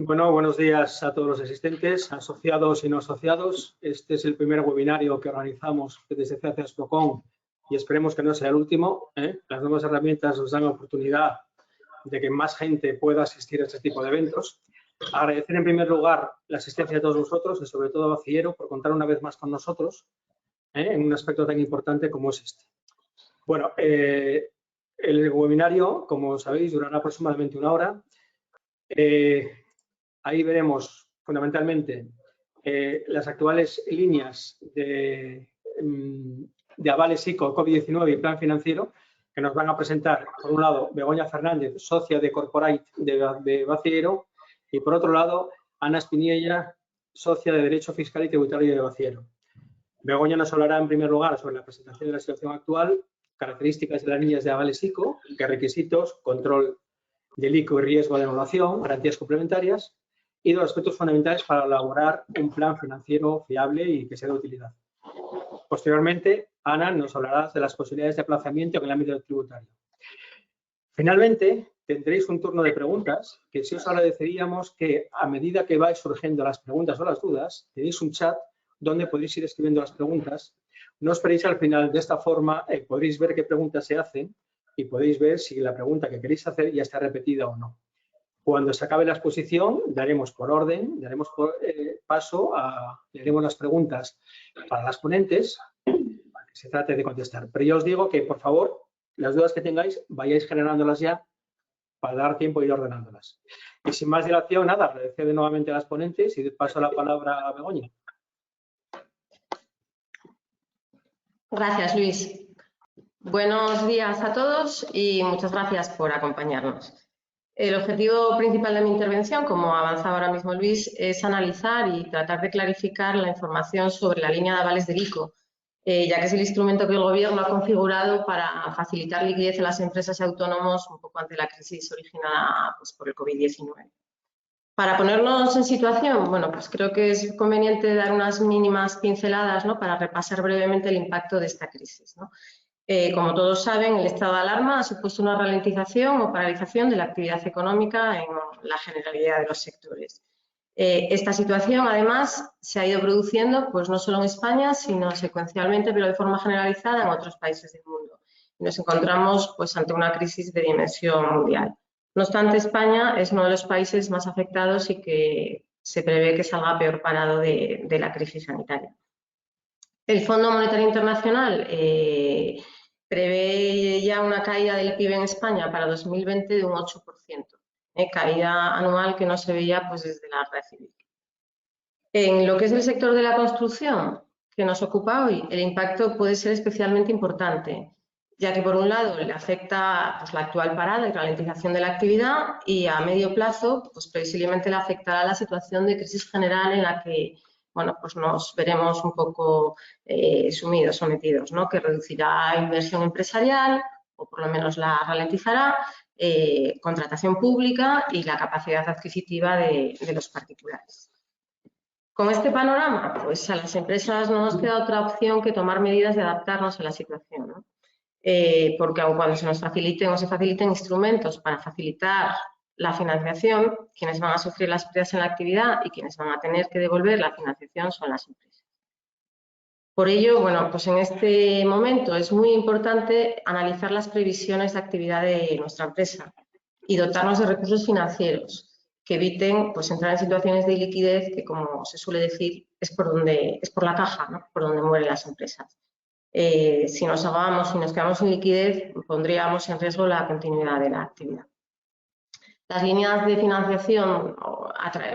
Bueno, buenos días a todos los asistentes, asociados y no asociados. Este es el primer webinario que organizamos desde CACEAS Procon y esperemos que no sea el último. Las nuevas herramientas nos dan la oportunidad de que más gente pueda asistir a este tipo de eventos. Agradecer en primer lugar la asistencia de todos vosotros y sobre todo a Bacillero por contar una vez más con nosotros en un aspecto tan importante como es este. Bueno, el webinario, como sabéis, durará aproximadamente una hora. Ahí veremos fundamentalmente las actuales líneas de avales ICO, COVID-19 y plan financiero que nos van a presentar, por un lado, Begoña Fernández, socia de Corporate de Bacillero, y por otro lado, Ana Espiniella, socia de Derecho Fiscal y Tributario de Bacillero. Begoña nos hablará en primer lugar sobre la presentación de la situación actual, características de las líneas de avales ICO, qué requisitos, control del ICO y riesgo de anulación, garantías complementarias y los aspectos fundamentales para elaborar un plan financiero fiable y que sea de utilidad. Posteriormente, Ana nos hablará de las posibilidades de aplazamiento en el ámbito tributario. Finalmente, tendréis un turno de preguntas que sí os agradeceríamos que a medida que vais surgiendo las preguntas o las dudas, tenéis un chat donde podéis ir escribiendo las preguntas. No esperéis al final, de esta forma podréis ver qué preguntas se hacen y podéis ver si la pregunta que queréis hacer ya está repetida o no. Cuando se acabe la exposición, daremos por orden, daremos paso a, leeremos las preguntas para las ponentes, para que se trate de contestar. Pero yo os digo que, por favor, las dudas que tengáis, vayáis generándolas ya para dar tiempo de ir ordenándolas. Y sin más dilación, nada, agradecer nuevamente a las ponentes y paso la palabra a Begoña. Gracias, Luis. Buenos días a todos y muchas gracias por acompañarnos. El objetivo principal de mi intervención, como avanzaba ahora mismo Luis, es analizar y tratar de clarificar la información sobre la línea de avales del ICO, ya que es el instrumento que el Gobierno ha configurado para facilitar liquidez a las empresas y autónomos un poco ante la crisis originada por el COVID-19. Para ponernos en situación, bueno, pues creo que es conveniente dar unas mínimas pinceladas, ¿no?, para repasar brevemente el impacto de esta crisis, ¿no? Como todos saben, el estado de alarma ha supuesto una ralentización o paralización de la actividad económica en la generalidad de los sectores. Esta situación, además, se ha ido produciendo pues, no solo en España, sino secuencialmente, pero de forma generalizada en otros países del mundo. Y nos encontramos pues, ante una crisis de dimensión mundial. No obstante, España es uno de los países más afectados y que se prevé que salga peor parado de la crisis sanitaria. El Fondo Monetario Internacional prevé ya una caída del PIB en España para 2020 de un 8%, caída anual que no se veía pues, desde la guerra civil. En lo que es el sector de la construcción que nos ocupa hoy, el impacto puede ser especialmente importante, ya que por un lado le afecta pues, la actual parada y ralentización de la actividad y a medio plazo pues, previsiblemente le afectará la situación de crisis general en la que bueno, pues nos veremos un poco sometidos, ¿no?, que reducirá inversión empresarial o por lo menos la ralentizará, contratación pública y la capacidad adquisitiva de los particulares. Con este panorama, pues a las empresas no nos queda otra opción que tomar medidas de adaptarnos a la situación, ¿no? Porque aun cuando se nos faciliten o se faciliten instrumentos para facilitar la financiación, quienes van a sufrir las pérdidas en la actividad y quienes van a tener que devolver la financiación son las empresas. Por ello, bueno, pues en este momento es muy importante analizar las previsiones de actividad de nuestra empresa y dotarnos de recursos financieros que eviten pues, entrar en situaciones de iliquidez que, como se suele decir, es por la caja, ¿no?, por donde mueren las empresas. Si nos ahogamos y nos quedamos sin liquidez, pondríamos en riesgo la continuidad de la actividad. Las líneas de financiación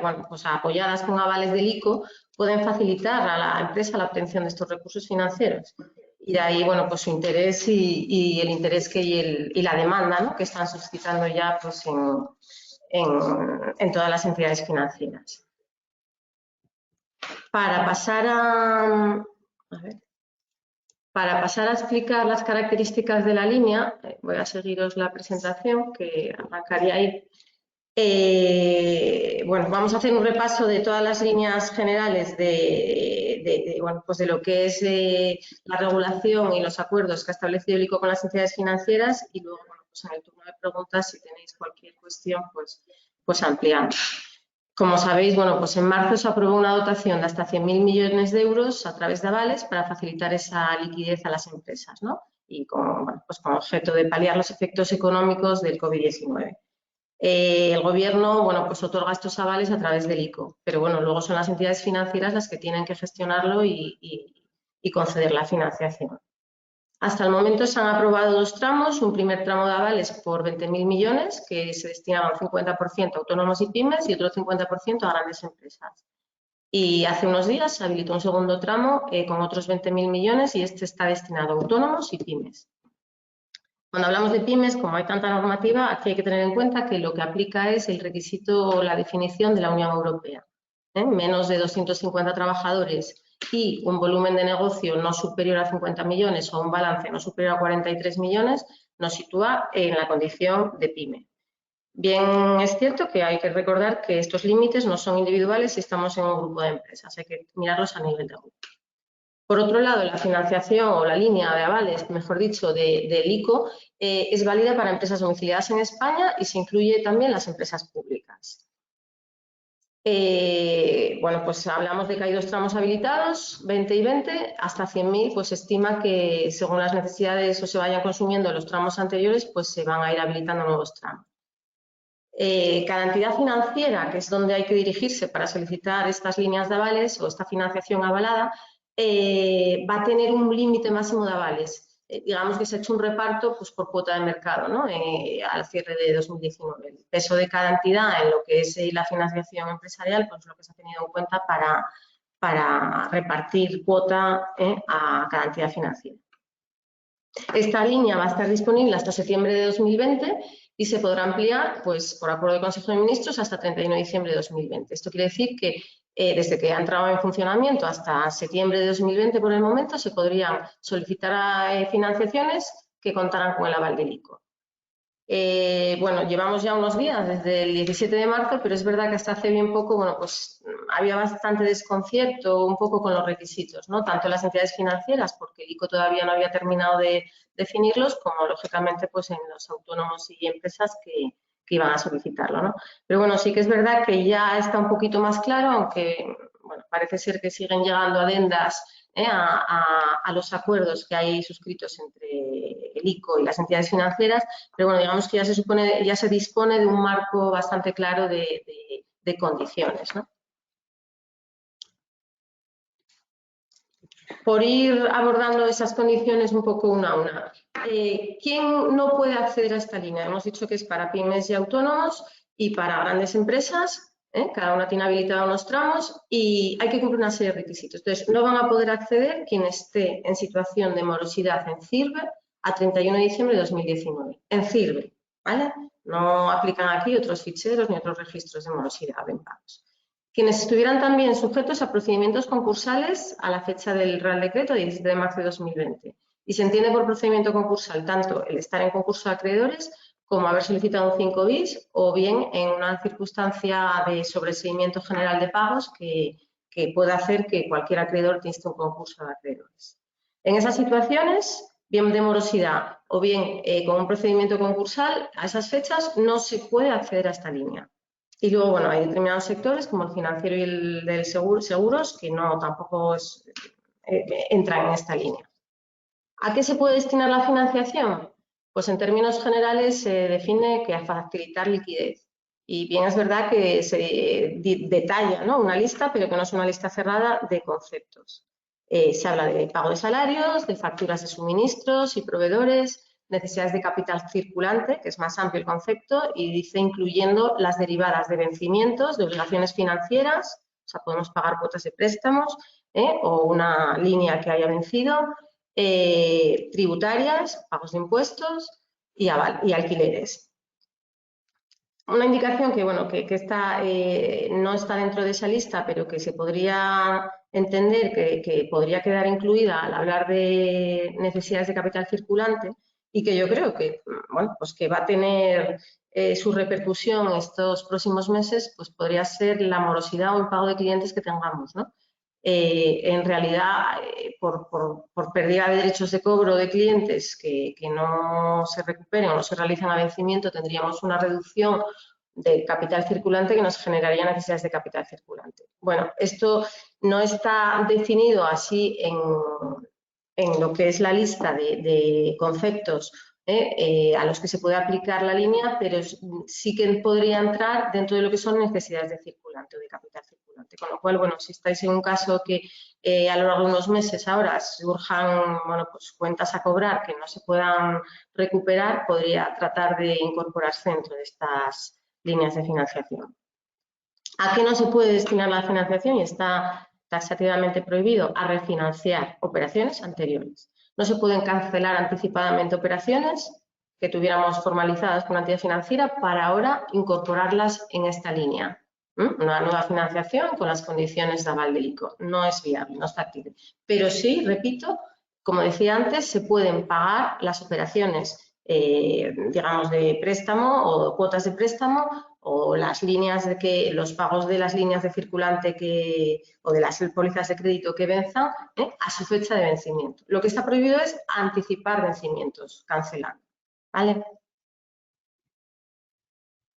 bueno, pues apoyadas con avales del ICO pueden facilitar a la empresa la obtención de estos recursos financieros. Y de ahí, bueno, pues su interés y el interés y la demanda, ¿no?, que están suscitando ya pues, en todas las entidades financieras. Para pasar a explicar las características de la línea, voy a seguiros la presentación que arrancaría ahí. Bueno, vamos a hacer un repaso de todas las líneas generales bueno, pues de lo que es la regulación y los acuerdos que ha establecido el ICO con las entidades financieras y luego, bueno, pues en el turno de preguntas, si tenéis cualquier cuestión, pues ampliamos. Como sabéis, bueno, pues en marzo se aprobó una dotación de hasta 100.000 millones de euros a través de avales para facilitar esa liquidez a las empresas, ¿no? Y bueno, pues con objeto de paliar los efectos económicos del COVID-19. El Gobierno, bueno, pues otorga estos avales a través del ICO, pero bueno, luego son las entidades financieras las que tienen que gestionarlo y conceder la financiación. Hasta el momento se han aprobado 2 tramos, un primer tramo de avales por 20.000 millones, que se destinaban 50% a autónomos y pymes y otro 50% a grandes empresas. Y hace unos días se habilitó un segundo tramo con otros 20.000 millones y este está destinado a autónomos y pymes. Cuando hablamos de pymes, como hay tanta normativa, aquí hay que tener en cuenta que lo que aplica es el requisito o la definición de la Unión Europea. Menos de 250 trabajadores y un volumen de negocio no superior a 50 millones o un balance no superior a 43 millones nos sitúa en la condición de pyme. Bien, es cierto que hay que recordar que estos límites no son individuales si estamos en un grupo de empresas, hay que mirarlos a nivel de grupo. Por otro lado, la financiación o la línea de avales, mejor dicho, del ICO, es válida para empresas domiciliadas en España y se incluye también las empresas públicas. Bueno, pues hablamos de que hay 2 tramos habilitados, 20 y 20, hasta 100.000, pues se estima que según las necesidades o se vayan consumiendo los tramos anteriores, pues se van a ir habilitando nuevos tramos. Cada entidad financiera, que es donde hay que dirigirse para solicitar estas líneas de avales o esta financiación avalada, va a tener un límite máximo de avales. Digamos que se ha hecho un reparto pues, por cuota de mercado, ¿no? Al cierre de 2019. El peso de cada entidad en lo que es la financiación empresarial, pues lo que se ha tenido en cuenta para repartir cuota a cada entidad financiera. Esta línea va a estar disponible hasta septiembre de 2020 y se podrá ampliar, pues, por acuerdo del Consejo de Ministros hasta 31 de diciembre de 2020. Esto quiere decir que desde que ha entrado en funcionamiento hasta septiembre de 2020, por el momento, se podrían solicitar financiaciones que contaran con el aval del ICO. Bueno, llevamos ya unos días desde el 17 de marzo, pero es verdad que hasta hace bien poco, bueno, pues había bastante desconcierto un poco con los requisitos, ¿no? Tanto en las entidades financieras, porque el ICO todavía no había terminado de definirlos, como lógicamente pues en los autónomos y empresas que iban a solicitarlo, ¿no? Pero bueno, sí que es verdad que ya está un poquito más claro, aunque bueno, parece ser que siguen llegando adendas a los acuerdos que hay suscritos entre el ICO y las entidades financieras, pero bueno, digamos que ya se dispone de un marco bastante claro de condiciones, ¿no? Por ir abordando esas condiciones un poco una a una. ¿Quién no puede acceder a esta línea? Hemos dicho que es para pymes y autónomos y para grandes empresas. Cada una tiene habilitados unos tramos y hay que cumplir una serie de requisitos. Entonces, no van a poder acceder quien esté en situación de morosidad en CIRBE a 31 de diciembre de 2019. En CIRBE, ¿vale? No aplican aquí otros ficheros ni otros registros de morosidad en pagos. Quienes estuvieran también sujetos a procedimientos concursales a la fecha del Real Decreto 17 de marzo de 2020. Y se entiende por procedimiento concursal tanto el estar en concurso de acreedores como haber solicitado un 5 bis o bien en una circunstancia de sobreseimiento general de pagos que pueda hacer que cualquier acreedor te inste un concurso de acreedores. En esas situaciones, bien de morosidad o bien con un procedimiento concursal, a esas fechas no se puede acceder a esta línea. Y luego, bueno, hay determinados sectores como el financiero y el del seguros que no tampoco entran en esta línea. ¿A qué se puede destinar la financiación? Pues en términos generales se define que a facilitar liquidez. Y bien es verdad que se detalla, ¿no?, una lista, pero que no es una lista cerrada de conceptos. Se habla de pago de salarios, de facturas de suministros y proveedores, necesidades de capital circulante, que es más amplio el concepto, y dice incluyendo las derivadas de vencimientos, de obligaciones financieras, o sea, podemos pagar cuotas de préstamos o una línea que haya vencido, tributarias, pagos de impuestos y alquileres. Una indicación que, bueno, que no está dentro de esa lista, pero que se podría entender que podría quedar incluida al hablar de necesidades de capital circulante y que yo creo que, bueno, pues que va a tener su repercusión estos próximos meses, pues podría ser la morosidad o el pago de clientes que tengamos, ¿no? En realidad, por pérdida de derechos de cobro de clientes que no se recuperen o no se realicen a vencimiento, tendríamos una reducción de capital circulante que nos generaría necesidades de capital circulante. Bueno, esto no está definido así en lo que es la lista de conceptos a los que se puede aplicar la línea, pero sí que podría entrar dentro de lo que son necesidades de circulante o de capital circulante. Con lo cual, bueno, si estáis en un caso que a lo largo de unos meses ahora surjan, bueno, pues cuentas a cobrar que no se puedan recuperar, podría tratar de incorporarse dentro de estas líneas de financiación. ¿A qué no se puede destinar la financiación y está taxativamente prohibido? A refinanciar operaciones anteriores. No se pueden cancelar anticipadamente operaciones que tuviéramos formalizadas con una entidad financiera para ahora incorporarlas en esta línea. Una nueva financiación con las condiciones de aval del ICO. No es viable, no es factible. Pero sí, repito, como decía antes, se pueden pagar las operaciones, digamos, de préstamo o cuotas de préstamo o las líneas los pagos de las líneas de circulante o de las pólizas de crédito que venzan a su fecha de vencimiento. Lo que está prohibido es anticipar vencimientos, cancelando, ¿vale?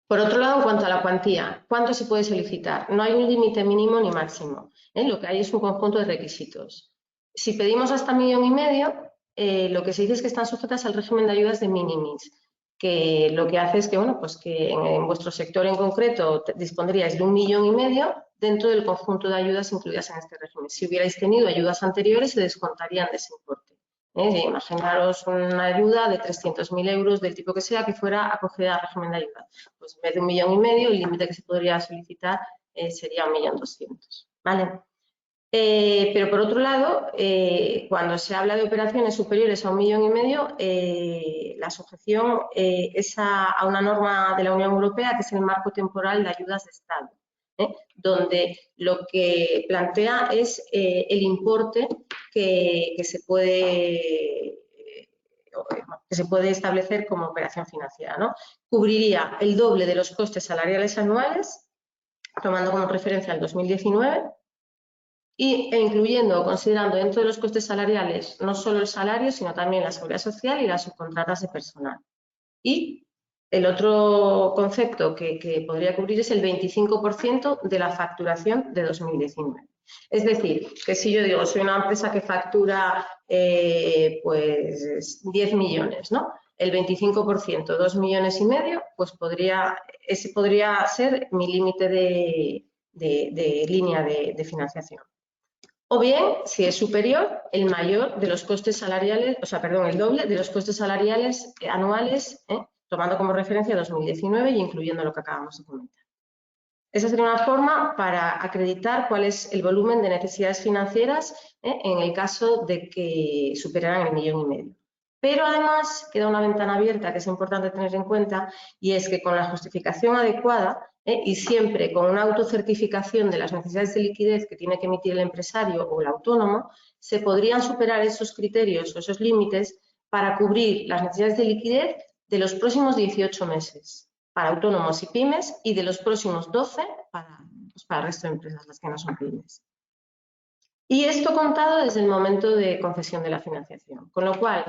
Por otro lado, en cuanto a la cuantía, ¿cuánto se puede solicitar? No hay un límite mínimo ni máximo, lo que hay es un conjunto de requisitos. Si pedimos hasta 1,5 millones, lo que se dice es que están sujetas al régimen de ayudas de minimis, que lo que hace es que, bueno, pues que en vuestro sector en concreto dispondríais de 1,5 millones dentro del conjunto de ayudas incluidas en este régimen. Si hubierais tenido ayudas anteriores, se descontarían de ese importe. Imaginaros una ayuda de 300.000 euros del tipo que sea que fuera acogida al régimen de ayuda. Pues en vez de 1,5 millones, el límite que se podría solicitar sería 1.200.000, ¿vale? Pero por otro lado, cuando se habla de operaciones superiores a 1,5 millones, la sujeción es a una norma de la Unión Europea que es el marco temporal de ayudas de Estado, donde lo que plantea es el importe que se puede establecer como operación financiera, ¿no? Cubriría el doble de los costes salariales anuales, tomando como referencia el 2019, e incluyendo o considerando dentro de los costes salariales no solo el salario, sino también la seguridad social y las subcontratas de personal. Y el otro concepto que podría cubrir es el 25% de la facturación de 2019. Es decir, que si yo digo, soy una empresa que factura pues 10 millones, ¿no? El 25%, 2,5 millones, pues ese podría ser mi límite de línea de financiación. O bien, si es superior, el mayor de los costes salariales, el doble de los costes salariales anuales, tomando como referencia 2019 y incluyendo lo que acabamos de comentar. Esa sería una forma para acreditar cuál es el volumen de necesidades financieras en el caso de que superaran el 1,5 millones. Pero además queda una ventana abierta que es importante tener en cuenta y es que con la justificación adecuada y siempre con una autocertificación de las necesidades de liquidez que tiene que emitir el empresario o el autónomo, se podrían superar esos criterios o esos límites para cubrir las necesidades de liquidez de los próximos 18 meses para autónomos y pymes y de los próximos 12 para el resto de empresas, las que no son pymes. Y esto contado desde el momento de concesión de la financiación. Con lo cual,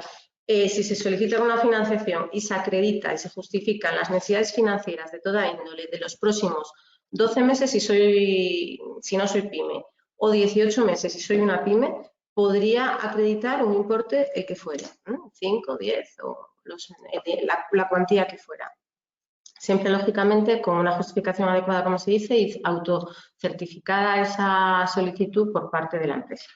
si se solicita una financiación y se acredita y se justifican las necesidades financieras de toda índole de los próximos 12 meses si no soy pyme o 18 meses si soy una pyme, podría acreditar un importe el que fuera, 5, 10 o la cuantía que fuera. Siempre, lógicamente, con una justificación adecuada, como se dice, y autocertificada esa solicitud por parte de la empresa.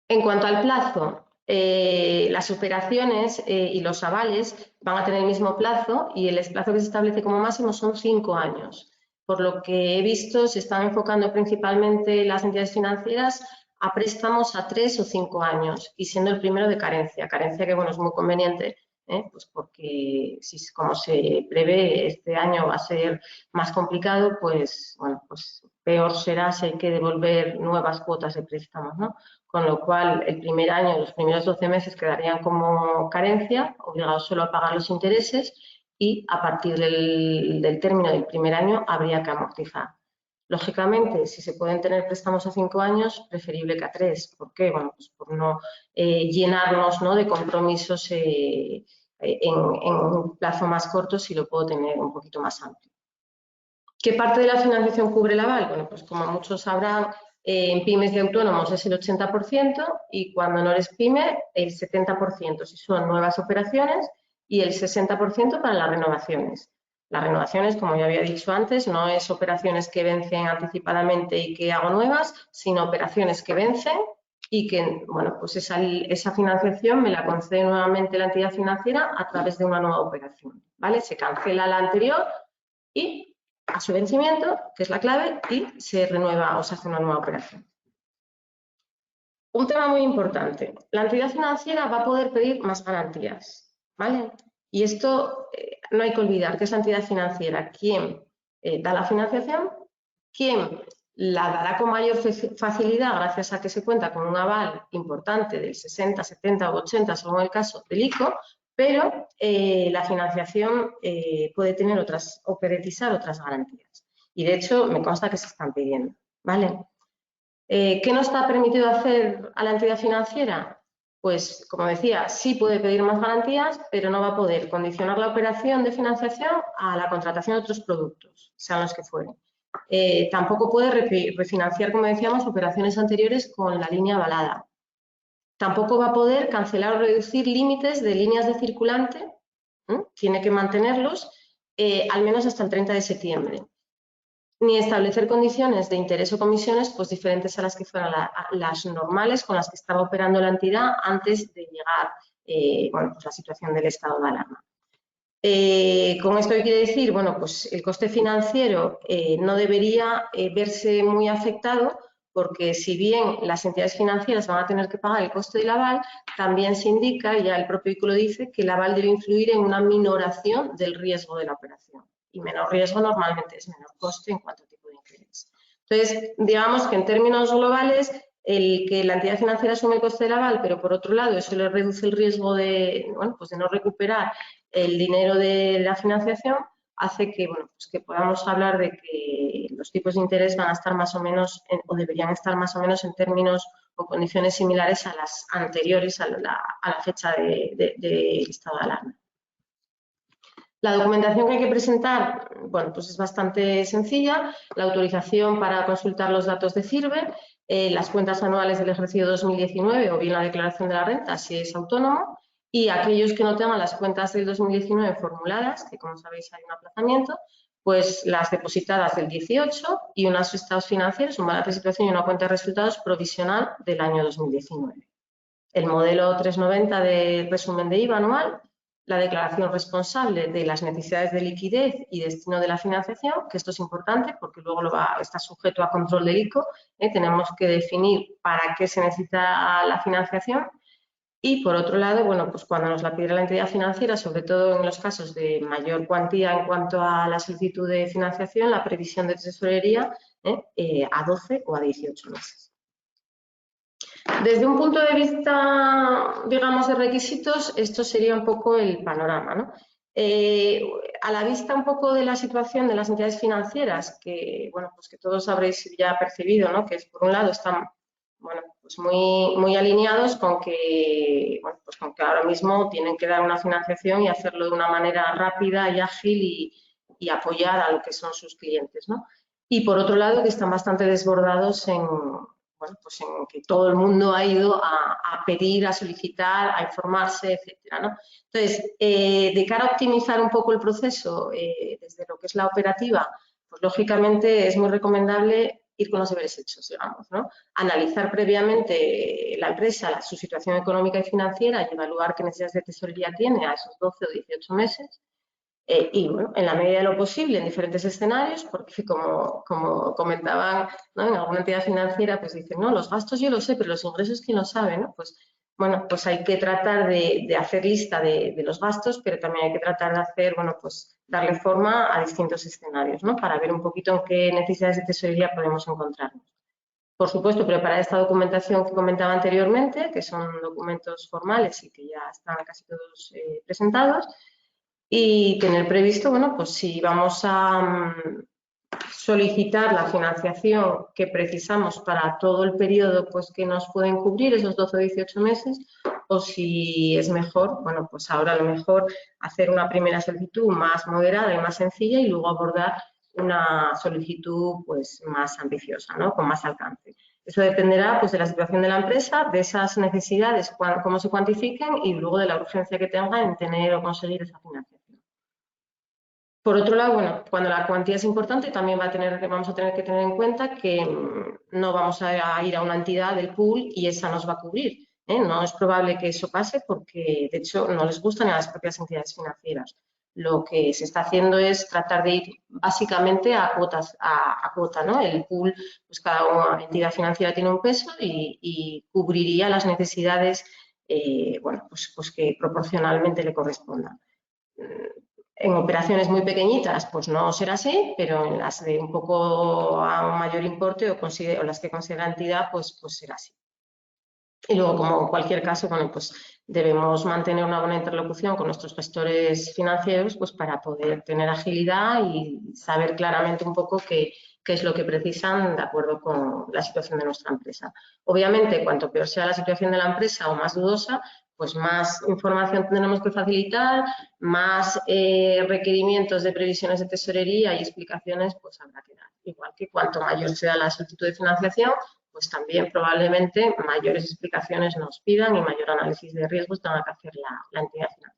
En cuanto al plazo, las operaciones y los avales van a tener el mismo plazo y el plazo que se establece como máximo son 5 años. Por lo que he visto, se están enfocando principalmente las entidades financieras a préstamos a 3 o 5 años y siendo el primero de carencia que, bueno, es muy conveniente. Pues porque como se prevé este año va a ser más complicado, pues bueno, pues peor será si hay que devolver nuevas cuotas de préstamos, ¿no? Con lo cual el primer año, los primeros 12 meses quedarían como carencia, obligados solo a pagar los intereses y a partir del término del primer año habría que amortizar. Lógicamente, si se pueden tener préstamos a 5 años, preferible que a 3. ¿Por qué? Bueno, pues por no llenarnos, ¿no?, de compromisos en un plazo más corto si lo puedo tener un poquito más amplio. ¿Qué parte de la financiación cubre el aval? Bueno, pues como muchos sabrán, en pymes y autónomos es el 80% y cuando no eres pyme el 70% si son nuevas operaciones y el 60% para las renovaciones. Las renovaciones, como ya había dicho antes, no es operaciones que vencen anticipadamente y que hago nuevas, sino operaciones que vencen y que, bueno, pues esa financiación me la concede nuevamente la entidad financiera a través de una nueva operación, ¿vale? Se cancela la anterior y a su vencimiento, que es la clave, y se renueva o se hace una nueva operación. Un tema muy importante, la entidad financiera va a poder pedir más garantías, ¿vale? Y esto no hay que olvidar que es la entidad financiera quien da la financiación, quien la dará con mayor facilidad gracias a que se cuenta con un aval importante del 60, 70 o 80 según el caso del ICO, pero la financiación puede tener o periodizar otras garantías. Y de hecho me consta que se están pidiendo, ¿vale? ¿Qué no está permitido hacer a la entidad financiera? Pues, como decía, sí puede pedir más garantías, pero no va a poder condicionar la operación de financiación a la contratación de otros productos, sean los que fueren. Tampoco puede refinanciar, como decíamos, operaciones anteriores con la línea avalada. Tampoco va a poder cancelar o reducir límites de líneas de circulante, tiene que mantenerlos al menos hasta el 30 de septiembre. Ni establecer condiciones de interés o comisiones pues diferentes a las que fueran las normales con las que estaba operando la entidad antes de llegar bueno, pues la situación del estado de alarma. ¿Con esto qué quiere decir? Bueno, pues el coste financiero no debería verse muy afectado porque si bien las entidades financieras van a tener que pagar el coste del aval, también se indica, y ya el propio ICO lo dice, que el aval debe influir en una minoración del riesgo de la operación. Y menor riesgo normalmente es menor coste en cuanto a tipo de interés. Entonces, digamos que en términos globales, el que la entidad financiera asume el coste del aval, pero por otro lado eso le reduce el riesgo de, bueno, pues de no recuperar el dinero de la financiación, hace que, bueno, pues que podamos hablar de que los tipos de interés van a estar más o menos, o deberían estar más o menos en términos o condiciones similares a las anteriores a la fecha del estado de alarma. La documentación que hay que presentar, bueno, pues es bastante sencilla. La autorización para consultar los datos de CIRBE, las cuentas anuales del ejercicio 2019 o bien la declaración de la renta si es autónomo, y aquellos que no tengan las cuentas del 2019 formuladas, que como sabéis hay un aplazamiento, pues las depositadas del 18 y unos estados financieros, un balance de situación y una cuenta de resultados provisional del año 2019. El modelo 390 de resumen de IVA anual, la declaración responsable de las necesidades de liquidez y destino de la financiación, que esto es importante porque luego está sujeto a control del ICO, tenemos que definir para qué se necesita la financiación. Y por otro lado, bueno, pues cuando nos la pide la entidad financiera, sobre todo en los casos de mayor cuantía en cuanto a la solicitud de financiación, la previsión de tesorería a 12 o a 18 meses. Desde un punto de vista, digamos, de requisitos, esto sería un poco el panorama, ¿no? A la vista un poco de la situación de las entidades financieras, que, bueno, pues que todos habréis ya percibido, ¿no? Que por un lado están, bueno, pues muy alineados con que, bueno, pues con que ahora mismo tienen que dar una financiación y hacerlo de una manera rápida y ágil y apoyar a lo que son sus clientes, ¿no? Y por otro lado que están bastante desbordados en, bueno, pues en que todo el mundo ha ido a pedir, a solicitar, a informarse, etcétera, ¿no? Entonces, de cara a optimizar un poco el proceso desde lo que es la operativa, pues lógicamente es muy recomendable ir con los deberes hechos, digamos, ¿no? Analizar previamente la empresa, su situación económica y financiera y evaluar qué necesidades de tesorería tiene a esos 12 o 18 meses. Y bueno, en la medida de lo posible en diferentes escenarios, porque como comentaban, ¿no? En alguna entidad financiera, pues dicen, no, los gastos yo lo sé, pero los ingresos quién lo sabe, ¿no? Pues bueno, pues hay que tratar de hacer lista de los gastos, pero también hay que tratar de hacer, bueno, pues darle forma a distintos escenarios, ¿no? Para ver un poquito en qué necesidades de tesorería podemos encontrarnos. Por supuesto, preparar esta documentación que comentaba anteriormente, que son documentos formales y que ya están casi todos presentados, y tener previsto, bueno, pues si vamos a solicitar la financiación que precisamos para todo el periodo pues, que nos pueden cubrir, esos 12 o 18 meses, o si es mejor, bueno, pues ahora a lo mejor hacer una primera solicitud más moderada y más sencilla y luego abordar una solicitud pues, más ambiciosa, ¿no? Con más alcance. Eso dependerá pues, de la situación de la empresa, de esas necesidades, cómo se cuantifiquen y luego de la urgencia que tenga en tener o conseguir esa financiación. Por otro lado, bueno, cuando la cuantía es importante, también vamos a tener que tener en cuenta que no vamos a ir a una entidad del pool y esa nos va a cubrir. No es probable que eso pase porque, de hecho, no les gusta ni a las propias entidades financieras. Lo que se está haciendo es tratar de ir básicamente a cuotas, a cuota, ¿no? El pool, pues cada entidad financiera tiene un peso y cubriría las necesidades, bueno, pues que proporcionalmente le correspondan. En operaciones muy pequeñitas, pues no será así, pero en las de un poco a un mayor importe o las que considera entidad, pues será así. Y luego, como en cualquier caso, bueno, pues debemos mantener una buena interlocución con nuestros gestores financieros pues para poder tener agilidad y saber claramente un poco qué es lo que precisan de acuerdo con la situación de nuestra empresa. Obviamente, cuanto peor sea la situación de la empresa o más dudosa, pues más información tendremos que facilitar, más requerimientos de previsiones de tesorería y explicaciones pues habrá que dar. Igual que cuanto mayor sea la solicitud de financiación, pues también probablemente mayores explicaciones nos pidan y mayor análisis de riesgos tenga que hacer la entidad financiera.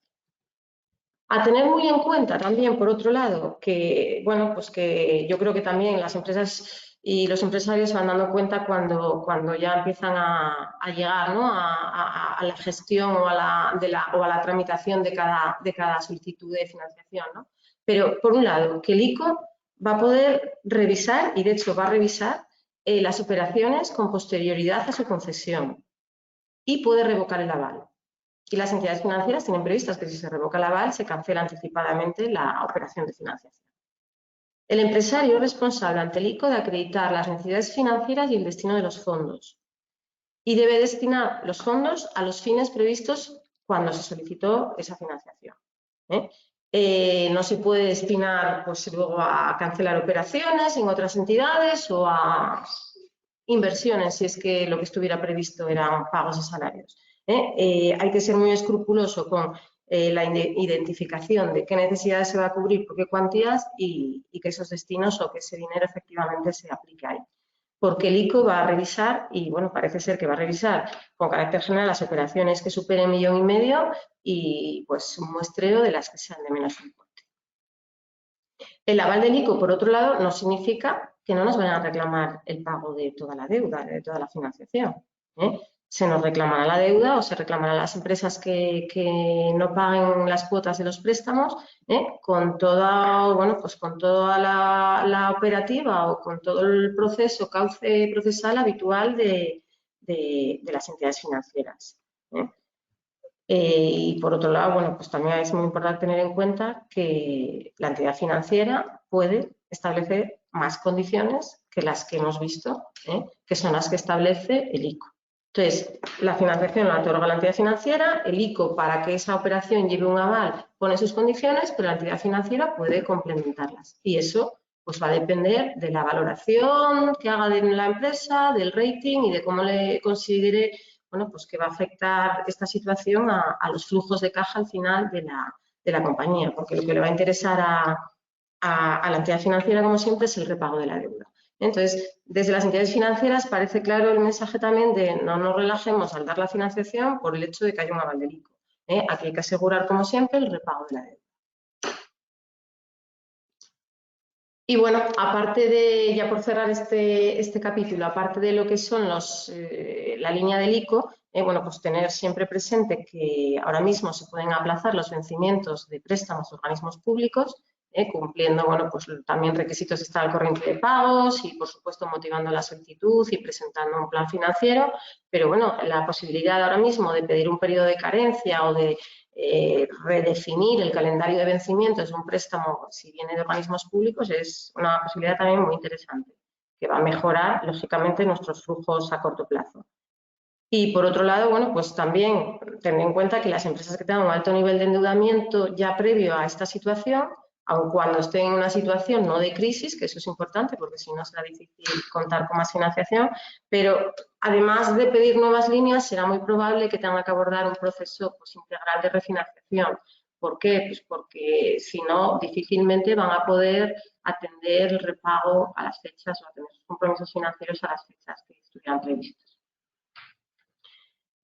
A tener muy en cuenta también, por otro lado, que, bueno, pues que yo creo que también las empresas y los empresarios se van dando cuenta cuando ya empiezan a llegar, ¿no? a la gestión o a la tramitación de cada solicitud de financiación, ¿no? Pero, por un lado, que el ICO va a poder revisar, y de hecho va a revisar, las operaciones con posterioridad a su concesión y puede revocar el aval. Y las entidades financieras tienen previstas que si se revoca el aval se cancela anticipadamente la operación de financiación. El empresario es responsable ante el ICO de acreditar las necesidades financieras y el destino de los fondos y debe destinar los fondos a los fines previstos cuando se solicitó esa financiación. No se puede destinar pues, luego a cancelar operaciones en otras entidades o a inversiones si es que lo que estuviera previsto eran pagos de salarios. Hay que ser muy escrupuloso con la identificación de qué necesidades se va a cubrir, por qué cuantías y que esos destinos o que ese dinero efectivamente se aplique ahí. Porque el ICO va a revisar, y bueno, parece ser que va a revisar con carácter general las operaciones que superen 1,5 millones y pues un muestreo de las que sean de menos importe. El aval del ICO, por otro lado, no significa que no nos vayan a reclamar el pago de toda la deuda, de toda la financiación. Se nos reclamará la deuda o se reclamarán las empresas que no paguen las cuotas de los préstamos con toda, bueno, pues con toda la operativa o con todo el proceso, cauce procesal habitual de las entidades financieras. Y por otro lado, bueno, pues también es muy importante tener en cuenta que la entidad financiera puede establecer más condiciones que las que hemos visto, que son las que establece el ICO. Entonces, la financiación la otorga la entidad financiera, el ICO para que esa operación lleve un aval pone sus condiciones, pero la entidad financiera puede complementarlas. Y eso pues va a depender de la valoración que haga de la empresa, del rating y de cómo le considere, bueno, pues que va a afectar esta situación a los flujos de caja al final de la compañía, porque lo que le va a interesar a la entidad financiera, como siempre, es el repago de la deuda. Entonces, desde las entidades financieras parece claro el mensaje también de no nos relajemos al dar la financiación por el hecho de que haya un aval del ICO. Aquí hay que asegurar, como siempre, el repago de la deuda. Y bueno, aparte de, ya por cerrar este capítulo, aparte de lo que son la línea del ICO, bueno, pues tener siempre presente que ahora mismo se pueden aplazar los vencimientos de préstamos de organismos públicos, cumpliendo, bueno, pues también requisitos de estar al corriente de pagos y, por supuesto, motivando la solicitud y presentando un plan financiero, pero bueno, la posibilidad ahora mismo de pedir un periodo de carencia o de redefinir el calendario de vencimientos de un préstamo si viene de organismos públicos es una posibilidad también muy interesante, que va a mejorar, lógicamente, nuestros flujos a corto plazo. Y por otro lado, bueno, pues también tener en cuenta que las empresas que tengan un alto nivel de endeudamiento ya previo a esta situación, aun cuando esté en una situación no de crisis, que eso es importante porque si no será difícil contar con más financiación, pero además de pedir nuevas líneas, será muy probable que tenga que abordar un proceso pues, integral de refinanciación. ¿Por qué? Pues porque si no, difícilmente van a poder atender el repago a las fechas o atender sus compromisos financieros a las fechas que estuvieran previstos.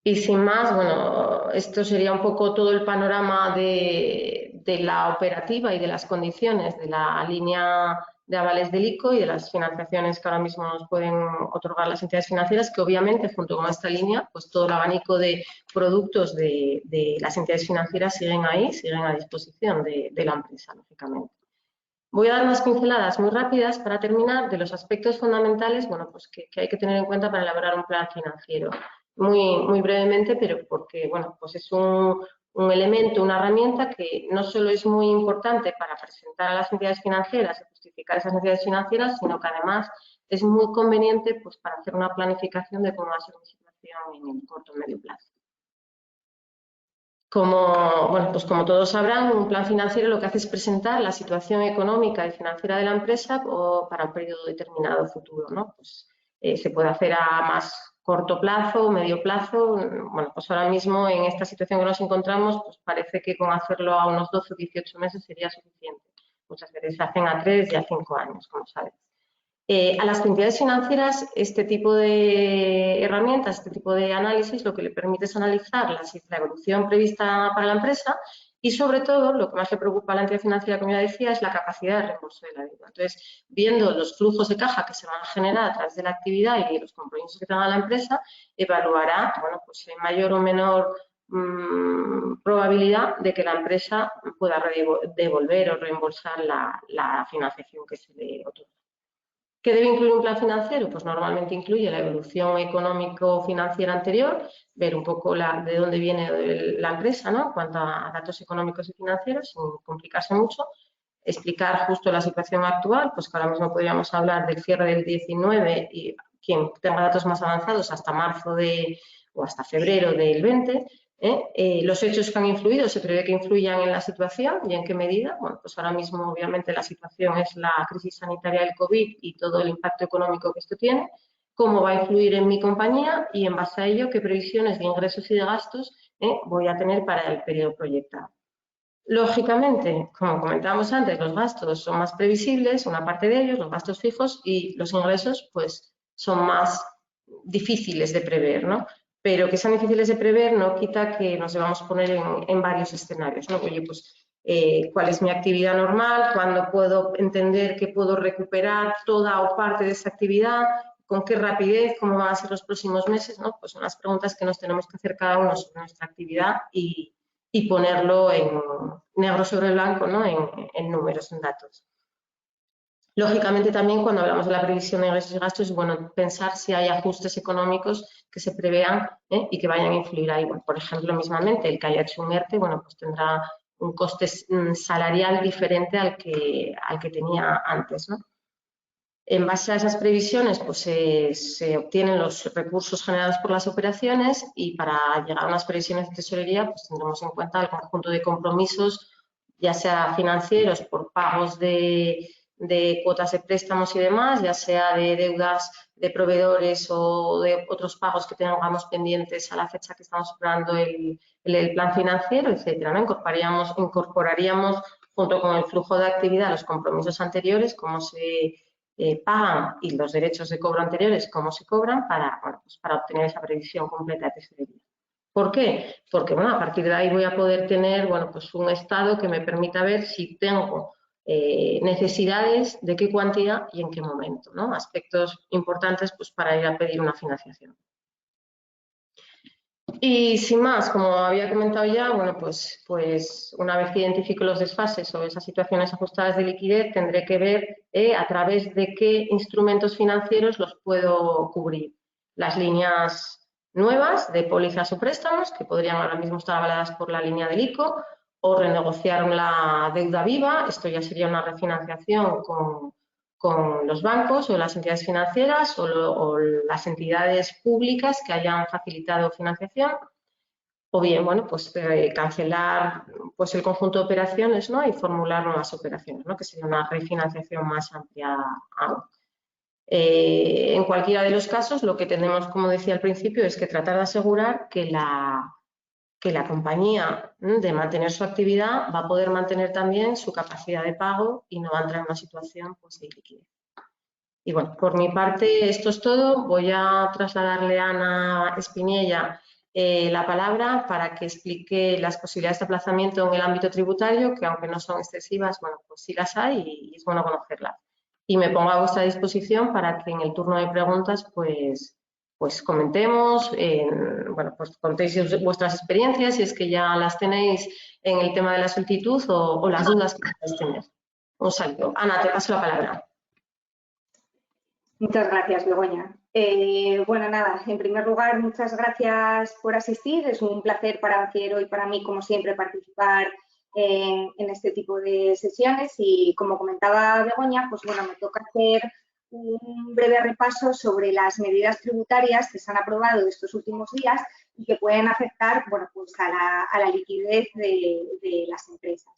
Y sin más, bueno, esto sería un poco todo el panorama de la operativa y de las condiciones de la línea de avales del ICO y de las financiaciones que ahora mismo nos pueden otorgar las entidades financieras, que obviamente junto con esta línea, pues todo el abanico de productos de las entidades financieras siguen ahí, siguen a disposición de la empresa, lógicamente. Voy a dar unas pinceladas muy rápidas para terminar de los aspectos fundamentales, bueno, pues que hay que tener en cuenta para elaborar un plan financiero. Muy brevemente, pero porque, bueno, pues es un elemento, una herramienta que no solo es muy importante para presentar a las entidades financieras y justificar esas entidades financieras, sino que además es muy conveniente pues, para hacer una planificación de cómo va a ser mi situación en el corto o medio plazo. Pues como todos sabrán, un plan financiero lo que hace es presentar la situación económica y financiera de la empresa para un periodo determinado futuro, ¿no? Pues, se puede hacer a más corto plazo, medio plazo. Bueno, pues ahora mismo en esta situación que nos encontramos, pues parece que con hacerlo a unos 12 o 18 meses sería suficiente. Muchas veces se hacen a 3 y a 5 años, como sabéis. A las entidades financieras, este tipo de herramientas, este tipo de análisis, lo que le permite es analizar la evolución prevista para la empresa y, sobre todo, lo que más le preocupa a la entidad financiera, como ya decía, es la capacidad de reembolso de la deuda. Entonces, viendo los flujos de caja que se van a generar a través de la actividad y los compromisos que tenga la empresa, evaluará, bueno, pues en mayor o menor probabilidad de que la empresa pueda devolver o reembolsar la financiación que se le otorga. ¿Qué debe incluir un plan financiero? Pues normalmente incluye la evolución económico-financiera anterior, ver un poco de dónde viene la empresa, ¿no? En cuanto a datos económicos y financieros, sin complicarse mucho, explicar justo la situación actual, pues que ahora mismo podríamos hablar del cierre del 19 y quien tenga datos más avanzados hasta marzo o hasta febrero del 20, los hechos que han influido, se prevé que influyan en la situación y en qué medida. Bueno, pues ahora mismo obviamente la situación es la crisis sanitaria del COVID y todo el impacto económico que esto tiene, cómo va a influir en mi compañía y en base a ello qué previsiones de ingresos y de gastos voy a tener para el periodo proyectado. Lógicamente, como comentábamos antes, los gastos son más previsibles, una parte de ellos, los gastos fijos, y los ingresos pues son más difíciles de prever, ¿no? Pero que sean difíciles de prever no quita que nos debamos poner en varios escenarios, ¿no? Oye, pues, ¿cuál es mi actividad normal? ¿Cuándo puedo entender que puedo recuperar toda o parte de esa actividad? ¿Con qué rapidez? ¿Cómo van a ser los próximos meses? ¿No? Pues son las preguntas que nos tenemos que hacer cada uno sobre nuestra actividad y ponerlo en negro sobre blanco, ¿no? en números, en datos. Lógicamente también cuando hablamos de la previsión de ingresos y gastos es bueno pensar si hay ajustes económicos que se prevean y que vayan a influir ahí. Bueno, por ejemplo, mismamente el que haya hecho un ERTE, bueno, pues tendrá un coste salarial diferente al que tenía antes, ¿no? En base a esas previsiones, pues se obtienen los recursos generados por las operaciones y para llegar a unas previsiones de tesorería, pues tendremos en cuenta el conjunto de compromisos, ya sea financieros por pagos de cuotas de préstamos y demás, ya sea de deudas de proveedores o de otros pagos que tengamos pendientes a la fecha que estamos esperando el plan financiero, etcétera, ¿no? Incorporaríamos junto con el flujo de actividad los compromisos anteriores, cómo se pagan y los derechos de cobro anteriores, cómo se cobran para obtener esa previsión completa de tesorería. ¿Por qué? Porque a partir de ahí voy a poder tener pues un estado que me permita ver si tengo necesidades, de qué cuantía y en qué momento, ¿no? Aspectos importantes pues, para ir a pedir una financiación. Y sin más, como había comentado ya, bueno, pues una vez que identifico los desfases o esas situaciones ajustadas de liquidez, tendré que ver a través de qué instrumentos financieros los puedo cubrir. Las líneas nuevas de pólizas o préstamos, que podrían ahora mismo estar avaladas por la línea del ICO, o renegociar la deuda viva, esto ya sería una refinanciación con los bancos o las entidades financieras o las entidades públicas que hayan facilitado financiación, o bien, bueno, pues cancelar pues, el conjunto de operaciones, ¿no? Y formular nuevas operaciones, ¿no? Que sería una refinanciación más amplia aún. En cualquiera de los casos, lo que tenemos, como decía al principio, es que tratar de asegurar que la compañía, de mantener su actividad, va a poder mantener también su capacidad de pago y no va a entrar en una situación pues, de iliquidez. Y bueno, por mi parte esto es todo. Voy a trasladarle a Ana Espiniella la palabra para que explique las posibilidades de aplazamiento en el ámbito tributario, que aunque no son excesivas, bueno, pues sí las hay y es bueno conocerlas. Y me pongo a vuestra disposición para que en el turno de preguntas pues comentemos, bueno, pues contéis vuestras experiencias, si es que ya las tenéis en el tema de la solicitud o las dudas que podáis tener. Un saludo. Ana, te paso la palabra. Muchas gracias, Begoña. Bueno, nada, en primer lugar, muchas gracias por asistir. Es un placer para Ciero y para mí, como siempre, participar en este tipo de sesiones. Y como comentaba Begoña, pues bueno, me toca hacer un breve repaso sobre las medidas tributarias que se han aprobado estos últimos días y que pueden afectar, bueno, pues a la liquidez de las empresas.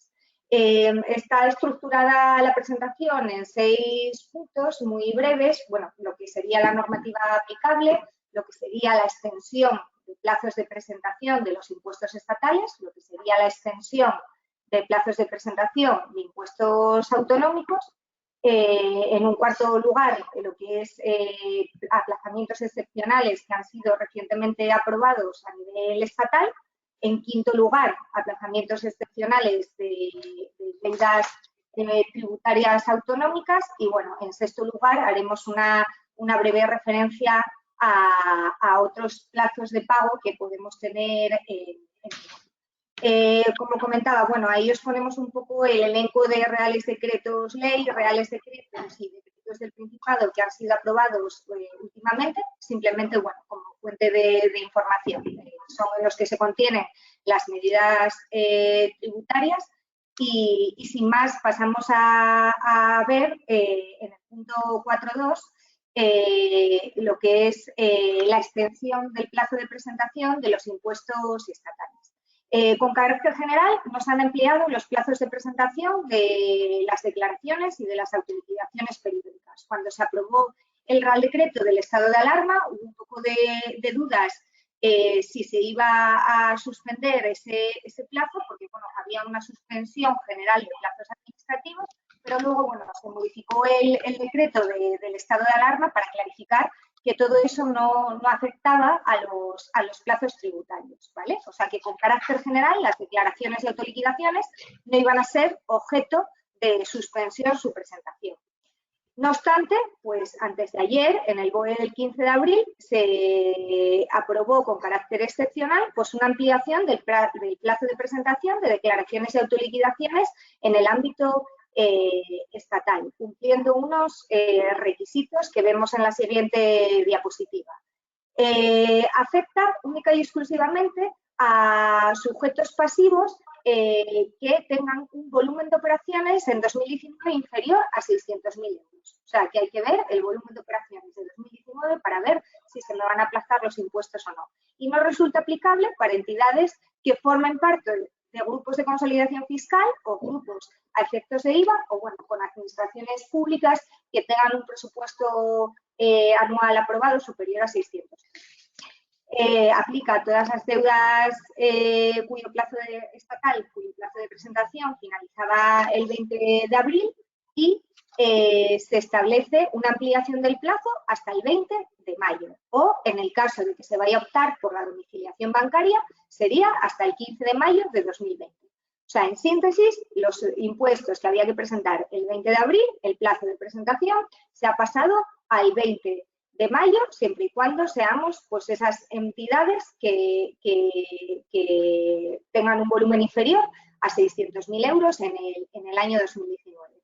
Está estructurada la presentación en 6 puntos muy breves, bueno, lo que sería la normativa aplicable, lo que sería la extensión de plazos de presentación de los impuestos estatales, lo que sería la extensión de plazos de presentación de impuestos autonómicos, en un cuarto lugar, lo que es aplazamientos excepcionales que han sido recientemente aprobados a nivel estatal. En quinto lugar, aplazamientos excepcionales de deudas tributarias autonómicas. Y, bueno, en sexto lugar, haremos una breve referencia a otros plazos de pago que podemos tener como comentaba, bueno, ahí os ponemos un poco el elenco de reales decretos ley, reales decretos y decretos del Principado que han sido aprobados últimamente, simplemente, bueno, como fuente de información. Son en los que se contienen las medidas tributarias y sin más pasamos a ver en el punto 4.2 lo que es la extensión del plazo de presentación de los impuestos estatales. Con carácter general, nos han ampliado los plazos de presentación de las declaraciones y de las autoliquidaciones periódicas. Cuando se aprobó el Real Decreto del estado de alarma, hubo un poco de dudas si se iba a suspender ese plazo, porque bueno, había una suspensión general de plazos administrativos, pero luego bueno, se modificó el decreto del estado de alarma para clarificar que todo eso no afectaba a los plazos tributarios, ¿vale? O sea, que con carácter general las declaraciones y autoliquidaciones no iban a ser objeto de suspensión su presentación. No obstante, pues antes de ayer, en el BOE del 15 de abril, se aprobó con carácter excepcional pues una ampliación del plazo de presentación de declaraciones y autoliquidaciones en el ámbito estatal, cumpliendo unos requisitos que vemos en la siguiente diapositiva. Afecta única y exclusivamente a sujetos pasivos que tengan un volumen de operaciones en 2019 inferior a 600.000 euros. O sea, que hay que ver el volumen de operaciones de 2019 para ver si se me van a aplazar los impuestos o no. Y no resulta aplicable para entidades que formen parte de grupos de consolidación fiscal o grupos a efectos de IVA o, bueno, con administraciones públicas que tengan un presupuesto anual aprobado superior a 600. Aplica a todas las deudas cuyo plazo de presentación finalizaba el 20 de abril y se establece una ampliación del plazo hasta el 20 de mayo o, en el caso de que se vaya a optar por la domiciliación bancaria, sería hasta el 15 de mayo de 2020. O sea, en síntesis, los impuestos que había que presentar el 20 de abril, el plazo de presentación, se ha pasado al 20 de mayo, siempre y cuando seamos pues esas entidades que tengan un volumen inferior a 600.000 euros en el año 2019.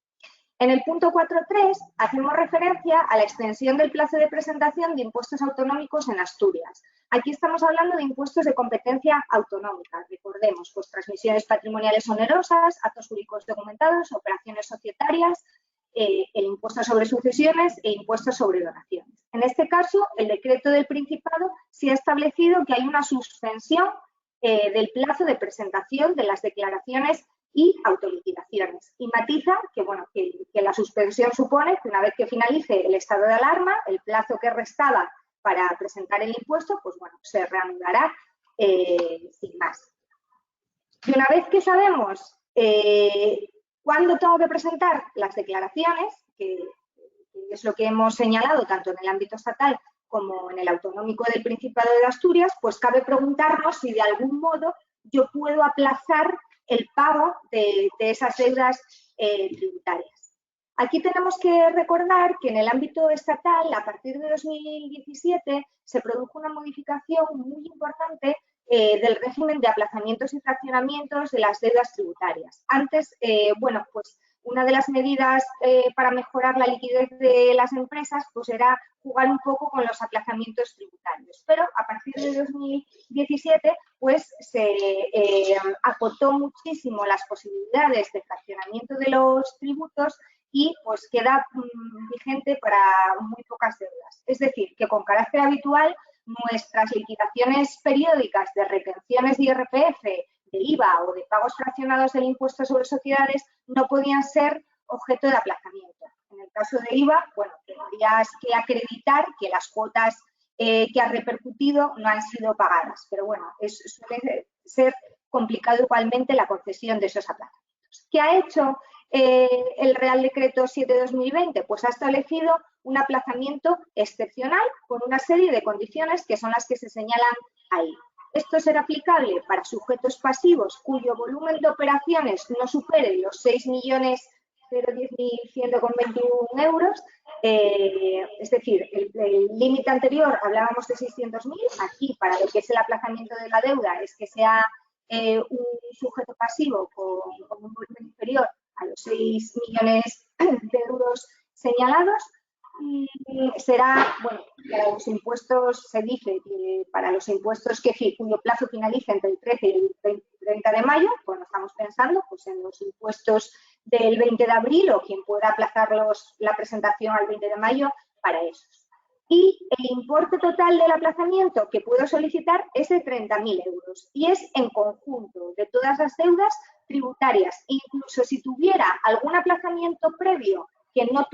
En el punto 4.3 hacemos referencia a la extensión del plazo de presentación de impuestos autonómicos en Asturias. Aquí estamos hablando de impuestos de competencia autonómica. Recordemos, pues transmisiones patrimoniales onerosas, actos jurídicos documentados, operaciones societarias, el impuesto sobre sucesiones e impuestos sobre donaciones. En este caso, el decreto del Principado sí ha establecido que hay una suspensión del plazo de presentación de las declaraciones y autoliquidaciones. Y matiza que, bueno, que la suspensión supone que una vez que finalice el estado de alarma, el plazo que restaba para presentar el impuesto, pues bueno, se reanudará sin más. Y una vez que sabemos cuándo tengo que presentar las declaraciones, que es lo que hemos señalado tanto en el ámbito estatal como en el autonómico del Principado de Asturias, pues cabe preguntarnos si de algún modo yo puedo aplazar el pago de esas deudas tributarias. Aquí tenemos que recordar que en el ámbito estatal, a partir de 2017, se produjo una modificación muy importante del régimen de aplazamientos y fraccionamientos de las deudas tributarias. Antes, bueno, pues una de las medidas para mejorar la liquidez de las empresas pues era jugar un poco con los aplazamientos tributarios. Pero a partir de 2017 pues se acotó muchísimo las posibilidades de fraccionamiento de los tributos y pues queda vigente para muy pocas deudas. Es decir, que con carácter habitual nuestras liquidaciones periódicas de retenciones de IRPF, de IVA o de pagos fraccionados del impuesto sobre sociedades no podían ser objeto de aplazamiento. En el caso de IVA, bueno, tendrías que acreditar que las cuotas que has repercutido no han sido pagadas, pero bueno, suele ser complicado igualmente la concesión de esos aplazamientos. ¿Qué ha hecho el Real Decreto 7/2020? Pues ha establecido un aplazamiento excepcional con una serie de condiciones que son las que se señalan ahí. Esto será aplicable para sujetos pasivos cuyo volumen de operaciones no supere los 6.010.121 euros, es decir, el límite anterior hablábamos de 600.000, aquí para lo que es el aplazamiento de la deuda es que sea un sujeto pasivo con un volumen inferior a los 6 millones de euros señalados. Será, bueno, para los impuestos, se dice que para los impuestos cuyo plazo finalice entre el 13 y el 30 de mayo, bueno, estamos pensando pues, en los impuestos del 20 de abril o quien pueda aplazar la presentación al 20 de mayo para esos. Y el importe total del aplazamiento que puedo solicitar es de 30.000 euros y es en conjunto de todas las deudas tributarias. Incluso si tuviera algún aplazamiento previo que no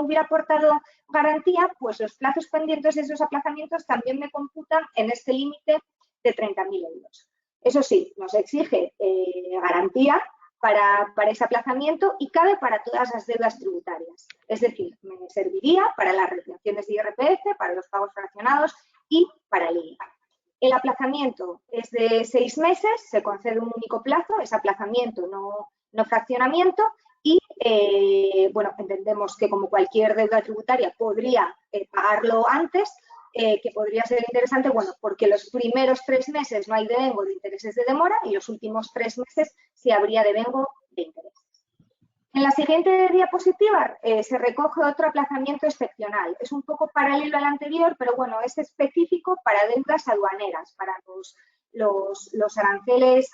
hubiera aportado garantía, pues los plazos pendientes de esos aplazamientos también me computan en este límite de 30.000 euros. Eso sí, nos exige garantía para ese aplazamiento y cabe para todas las deudas tributarias. Es decir, me serviría para las retenciones de IRPF, para los pagos fraccionados y para el IVA. El aplazamiento es de 6 meses, se concede un único plazo, es aplazamiento, no fraccionamiento. Y, bueno, entendemos que como cualquier deuda tributaria podría pagarlo antes, que podría ser interesante, bueno, porque los primeros 3 meses no hay devengo de intereses de demora y los últimos 3 meses sí habría devengo de intereses. En la siguiente diapositiva se recoge otro aplazamiento excepcional. Es un poco paralelo al anterior, pero bueno, es específico para deudas aduaneras, para los aranceles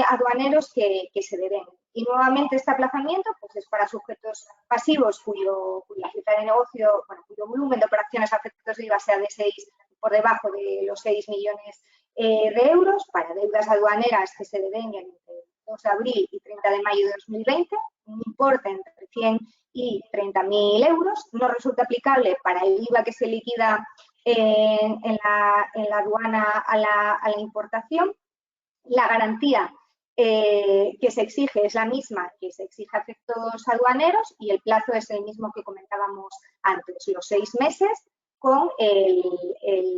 aduaneros que se deben. Y nuevamente este aplazamiento pues, es para sujetos pasivos cuya cifra de negocio, bueno, cuyo volumen de operaciones a efectos de IVA sea de 6, por debajo de los 6 millones de euros, para deudas aduaneras que se devenguen entre 2 de abril y 30 de mayo de 2020, un importe entre 100 y 30.000 euros. No resulta aplicable para el IVA que se liquida en la aduana a la importación. La garantía que se exige es la misma que se exige a efectos aduaneros y el plazo es el mismo que comentábamos antes, los 6 meses con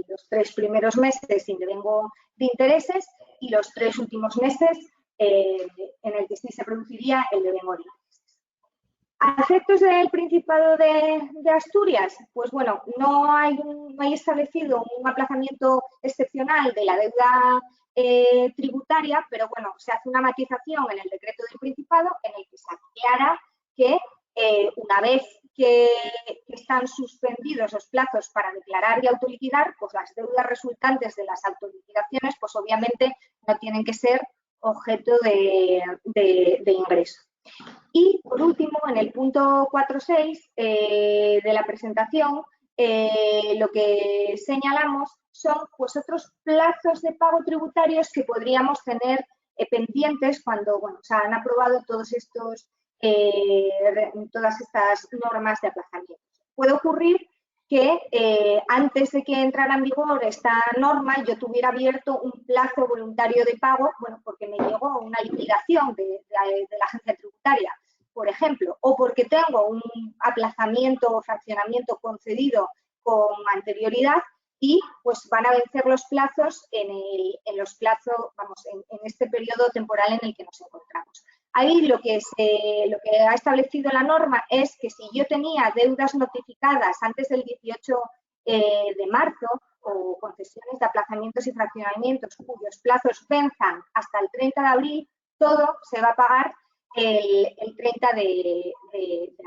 los 3 primeros meses sin devengo de intereses y los 3 últimos meses en el que sí se produciría el devengo de intereses. A efectos del Principado de Asturias, pues bueno, no hay establecido un aplazamiento excepcional de la deuda tributaria, pero bueno, se hace una matización en el decreto del Principado en el que se aclara que una vez que están suspendidos los plazos para declarar y autoliquidar, pues las deudas resultantes de las autoliquidaciones, pues obviamente no tienen que ser objeto de ingreso. Y, por último, en el punto 4.6 de la presentación, lo que señalamos son pues, otros plazos de pago tributarios que podríamos tener pendientes cuando se han aprobado todas estas normas de aplazamiento. Puede ocurrir que antes de que entrara en vigor esta norma yo tuviera abierto un plazo voluntario de pago, porque me llegó una liquidación de la agencia tributaria, por ejemplo, o porque tengo un aplazamiento o fraccionamiento concedido con anterioridad y pues van a vencer los plazos en este periodo temporal en el que nos encontramos. Ahí lo que ha establecido la norma es que si yo tenía deudas notificadas antes del 18 de marzo o concesiones de aplazamientos y fraccionamientos cuyos plazos venzan hasta el 30 de abril, todo se va a pagar el 30 de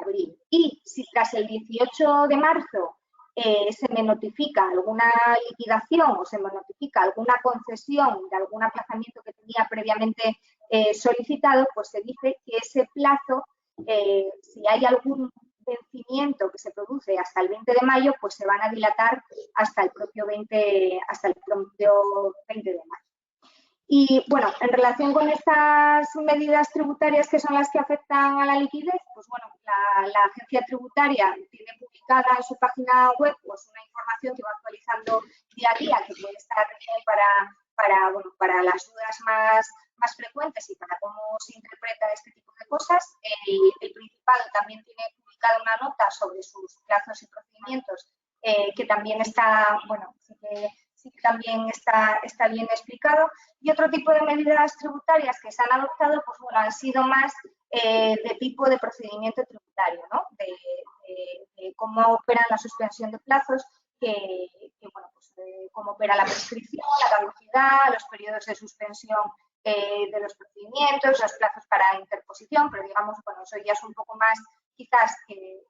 abril. Y si tras el 18 de marzo se me notifica alguna liquidación o se me notifica alguna concesión de algún aplazamiento que tenía previamente solicitado, pues se dice que ese plazo, si hay algún vencimiento que se produce hasta el 20 de mayo, pues se van a dilatar hasta el propio 20 de mayo. Y bueno, en relación con estas medidas tributarias que son las que afectan a la liquidez, pues bueno, la agencia tributaria tiene publicada en su página web pues una información que va actualizando día a día, que puede estar para las dudas más frecuentes y para cómo se interpreta este tipo de cosas. El Principado también tiene publicada una nota sobre sus plazos y procedimientos que también está, sí que también está bien explicado. Y otro tipo de medidas tributarias que se han adoptado, pues bueno, han sido más de tipo de procedimiento tributario, ¿no? De cómo opera la suspensión de plazos, cómo opera la prescripción, la caducidad, los periodos de suspensión de los procedimientos, los plazos para interposición, pero digamos, bueno, eso ya es un poco más quizás que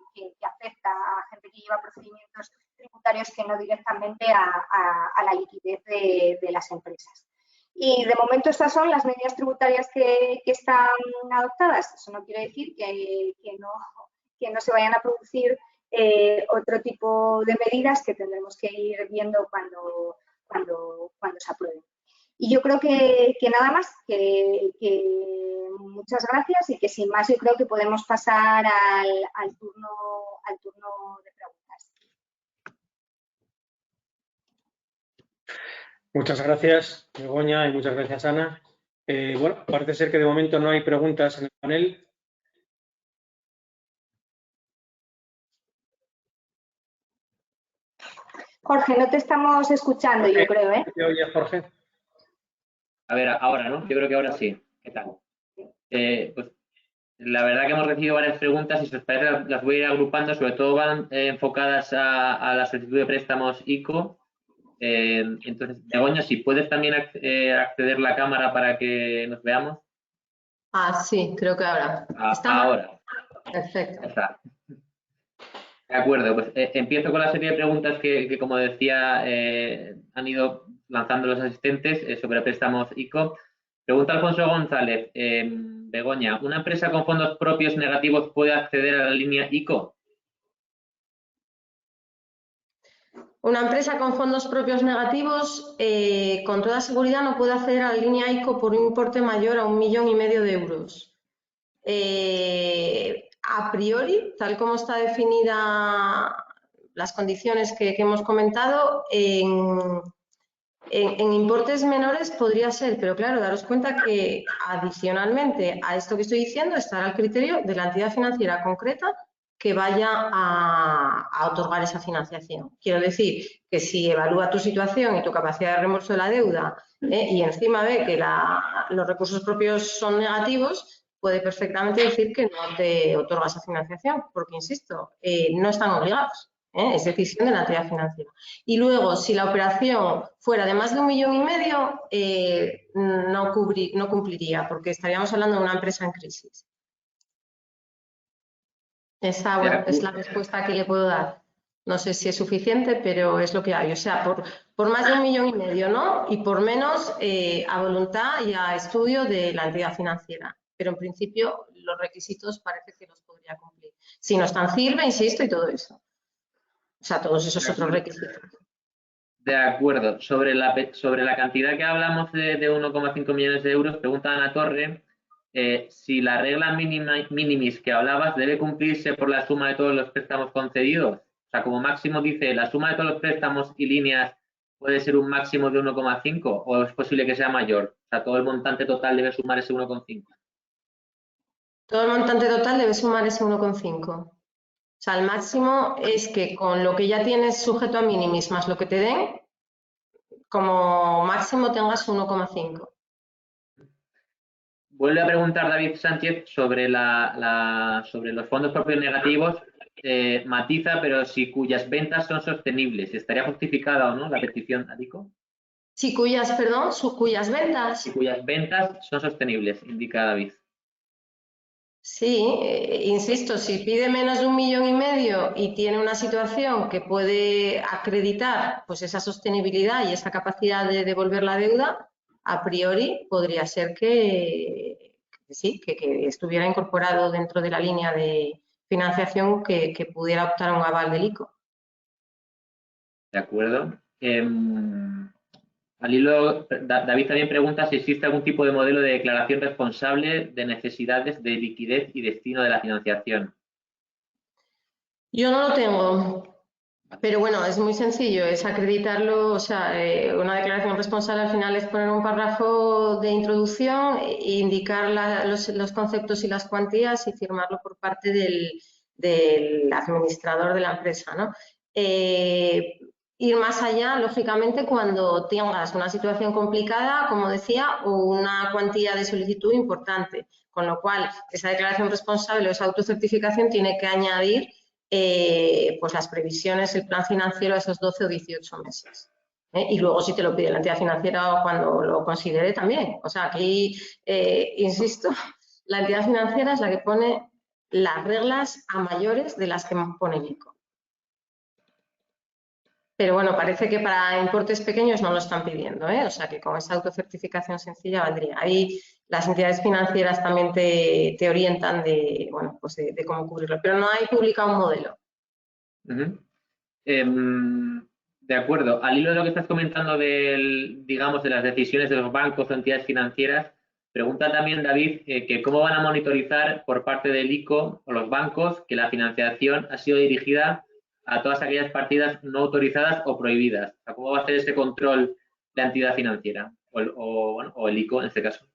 afecta a gente que lleva procedimientos tributarios que no directamente a la liquidez de las empresas. Y de momento estas son las medidas tributarias que están adoptadas. Eso no quiere decir que no se vayan a producir otro tipo de medidas que tendremos que ir viendo cuando se aprueben. Y yo creo que nada más, que muchas gracias y que sin más yo creo que podemos pasar al turno de preguntas. Muchas gracias, Begoña, y muchas gracias, Ana. Bueno, parece ser que de momento no hay preguntas en el panel. Jorge, no te estamos escuchando, Jorge, yo creo, ¿eh? ¿te oyes, Jorge? A ver, ahora, ¿no? Yo creo que ahora sí. ¿Qué tal? Pues la verdad que hemos recibido varias preguntas y si os parece las voy a ir agrupando, sobre todo van enfocadas a la solicitud de préstamos ICO. Entonces, Begoña, si puedes también acceder la cámara para que nos veamos. Sí, creo que ahora. Ahora. Perfecto. Está. De acuerdo, pues empiezo con la serie de preguntas que como decía, han ido lanzando los asistentes sobre préstamos ICO. Pregunta Alfonso González. Begoña, ¿una empresa con fondos propios negativos puede acceder a la línea ICO? Una empresa con fondos propios negativos, con toda seguridad, no puede acceder a la línea ICO por un importe mayor a 1,5 millones de euros. A priori, tal como está definida las condiciones que hemos comentado, en importes menores podría ser, pero claro, daros cuenta que adicionalmente a esto que estoy diciendo estará el criterio de la entidad financiera concreta que vaya a otorgar esa financiación. Quiero decir que si evalúa tu situación y tu capacidad de reembolso de la deuda y encima ve que los recursos propios son negativos, puede perfectamente decir que no te otorga esa financiación, porque, insisto, no están obligados. Es decisión de la entidad financiera. Y luego, si la operación fuera de más de 1,5 millones, no cumpliría, porque estaríamos hablando de una empresa en crisis. Esa es la respuesta que le puedo dar. No sé si es suficiente, pero es lo que hay. O sea, por más de 1,5 millones, ¿no? Y por menos a voluntad y a estudio de la entidad financiera. Pero en principio los requisitos parece que los podría cumplir. Si no está en CIRBE, insisto, y todo eso. O sea, todos esos otros requisitos. De acuerdo. Sobre la cantidad que hablamos de 1,5 millones de euros, pregunta Ana Torre si la regla minimis que hablabas debe cumplirse por la suma de todos los préstamos concedidos. O sea, como máximo dice, la suma de todos los préstamos y líneas puede ser un máximo de 1,5 o es posible que sea mayor. O sea, todo el montante total debe sumar ese 1,5. Todo el montante total debe sumar ese 1,5. O sea, el máximo es que con lo que ya tienes sujeto a minimis más lo que te den, como máximo tengas 1,5. Vuelve a preguntar David Sánchez sobre, sobre los fondos propios negativos. Matiza, pero si cuyas ventas son sostenibles, ¿estaría justificada o no la petición, Alico? Si cuyas, perdón, cuyas ventas. Si cuyas ventas son sostenibles, indica David. Sí, insisto, si pide menos de 1,5 millones y tiene una situación que puede acreditar pues esa sostenibilidad y esa capacidad de devolver la deuda, a priori podría ser que sí, que estuviera incorporado dentro de la línea de financiación que pudiera optar a un aval del ICO. De acuerdo. Al hilo, David también pregunta si existe algún tipo de modelo de declaración responsable de necesidades de liquidez y destino de la financiación. Yo no lo tengo, pero bueno, es muy sencillo, es acreditarlo, o sea, una declaración responsable al final es poner un párrafo de introducción e indicar los conceptos y las cuantías y firmarlo por parte del administrador de la empresa, ¿no? Ir más allá, lógicamente, cuando tengas una situación complicada, como decía, o una cuantía de solicitud importante, con lo cual esa declaración responsable o esa autocertificación tiene que añadir pues las previsiones, el plan financiero a esos 12 o 18 meses. Y luego si te lo pide la entidad financiera o cuando lo considere también. O sea, aquí, insisto, la entidad financiera es la que pone las reglas a mayores de las que pone el ICO. Pero bueno, parece que para importes pequeños no lo están pidiendo, ¿eh? O sea que con esa autocertificación sencilla valdría. Ahí las entidades financieras también te orientan de, bueno, pues de cómo cubrirlo, pero no hay publicado un modelo. De acuerdo. Al hilo de lo que estás comentando digamos, de las decisiones de los bancos o entidades financieras, pregunta también David que cómo van a monitorizar por parte del ICO o los bancos que la financiación ha sido dirigida a todas aquellas partidas no autorizadas o prohibidas. O sea, ¿cómo va a hacer ese control la entidad financiera o el ICO en este caso?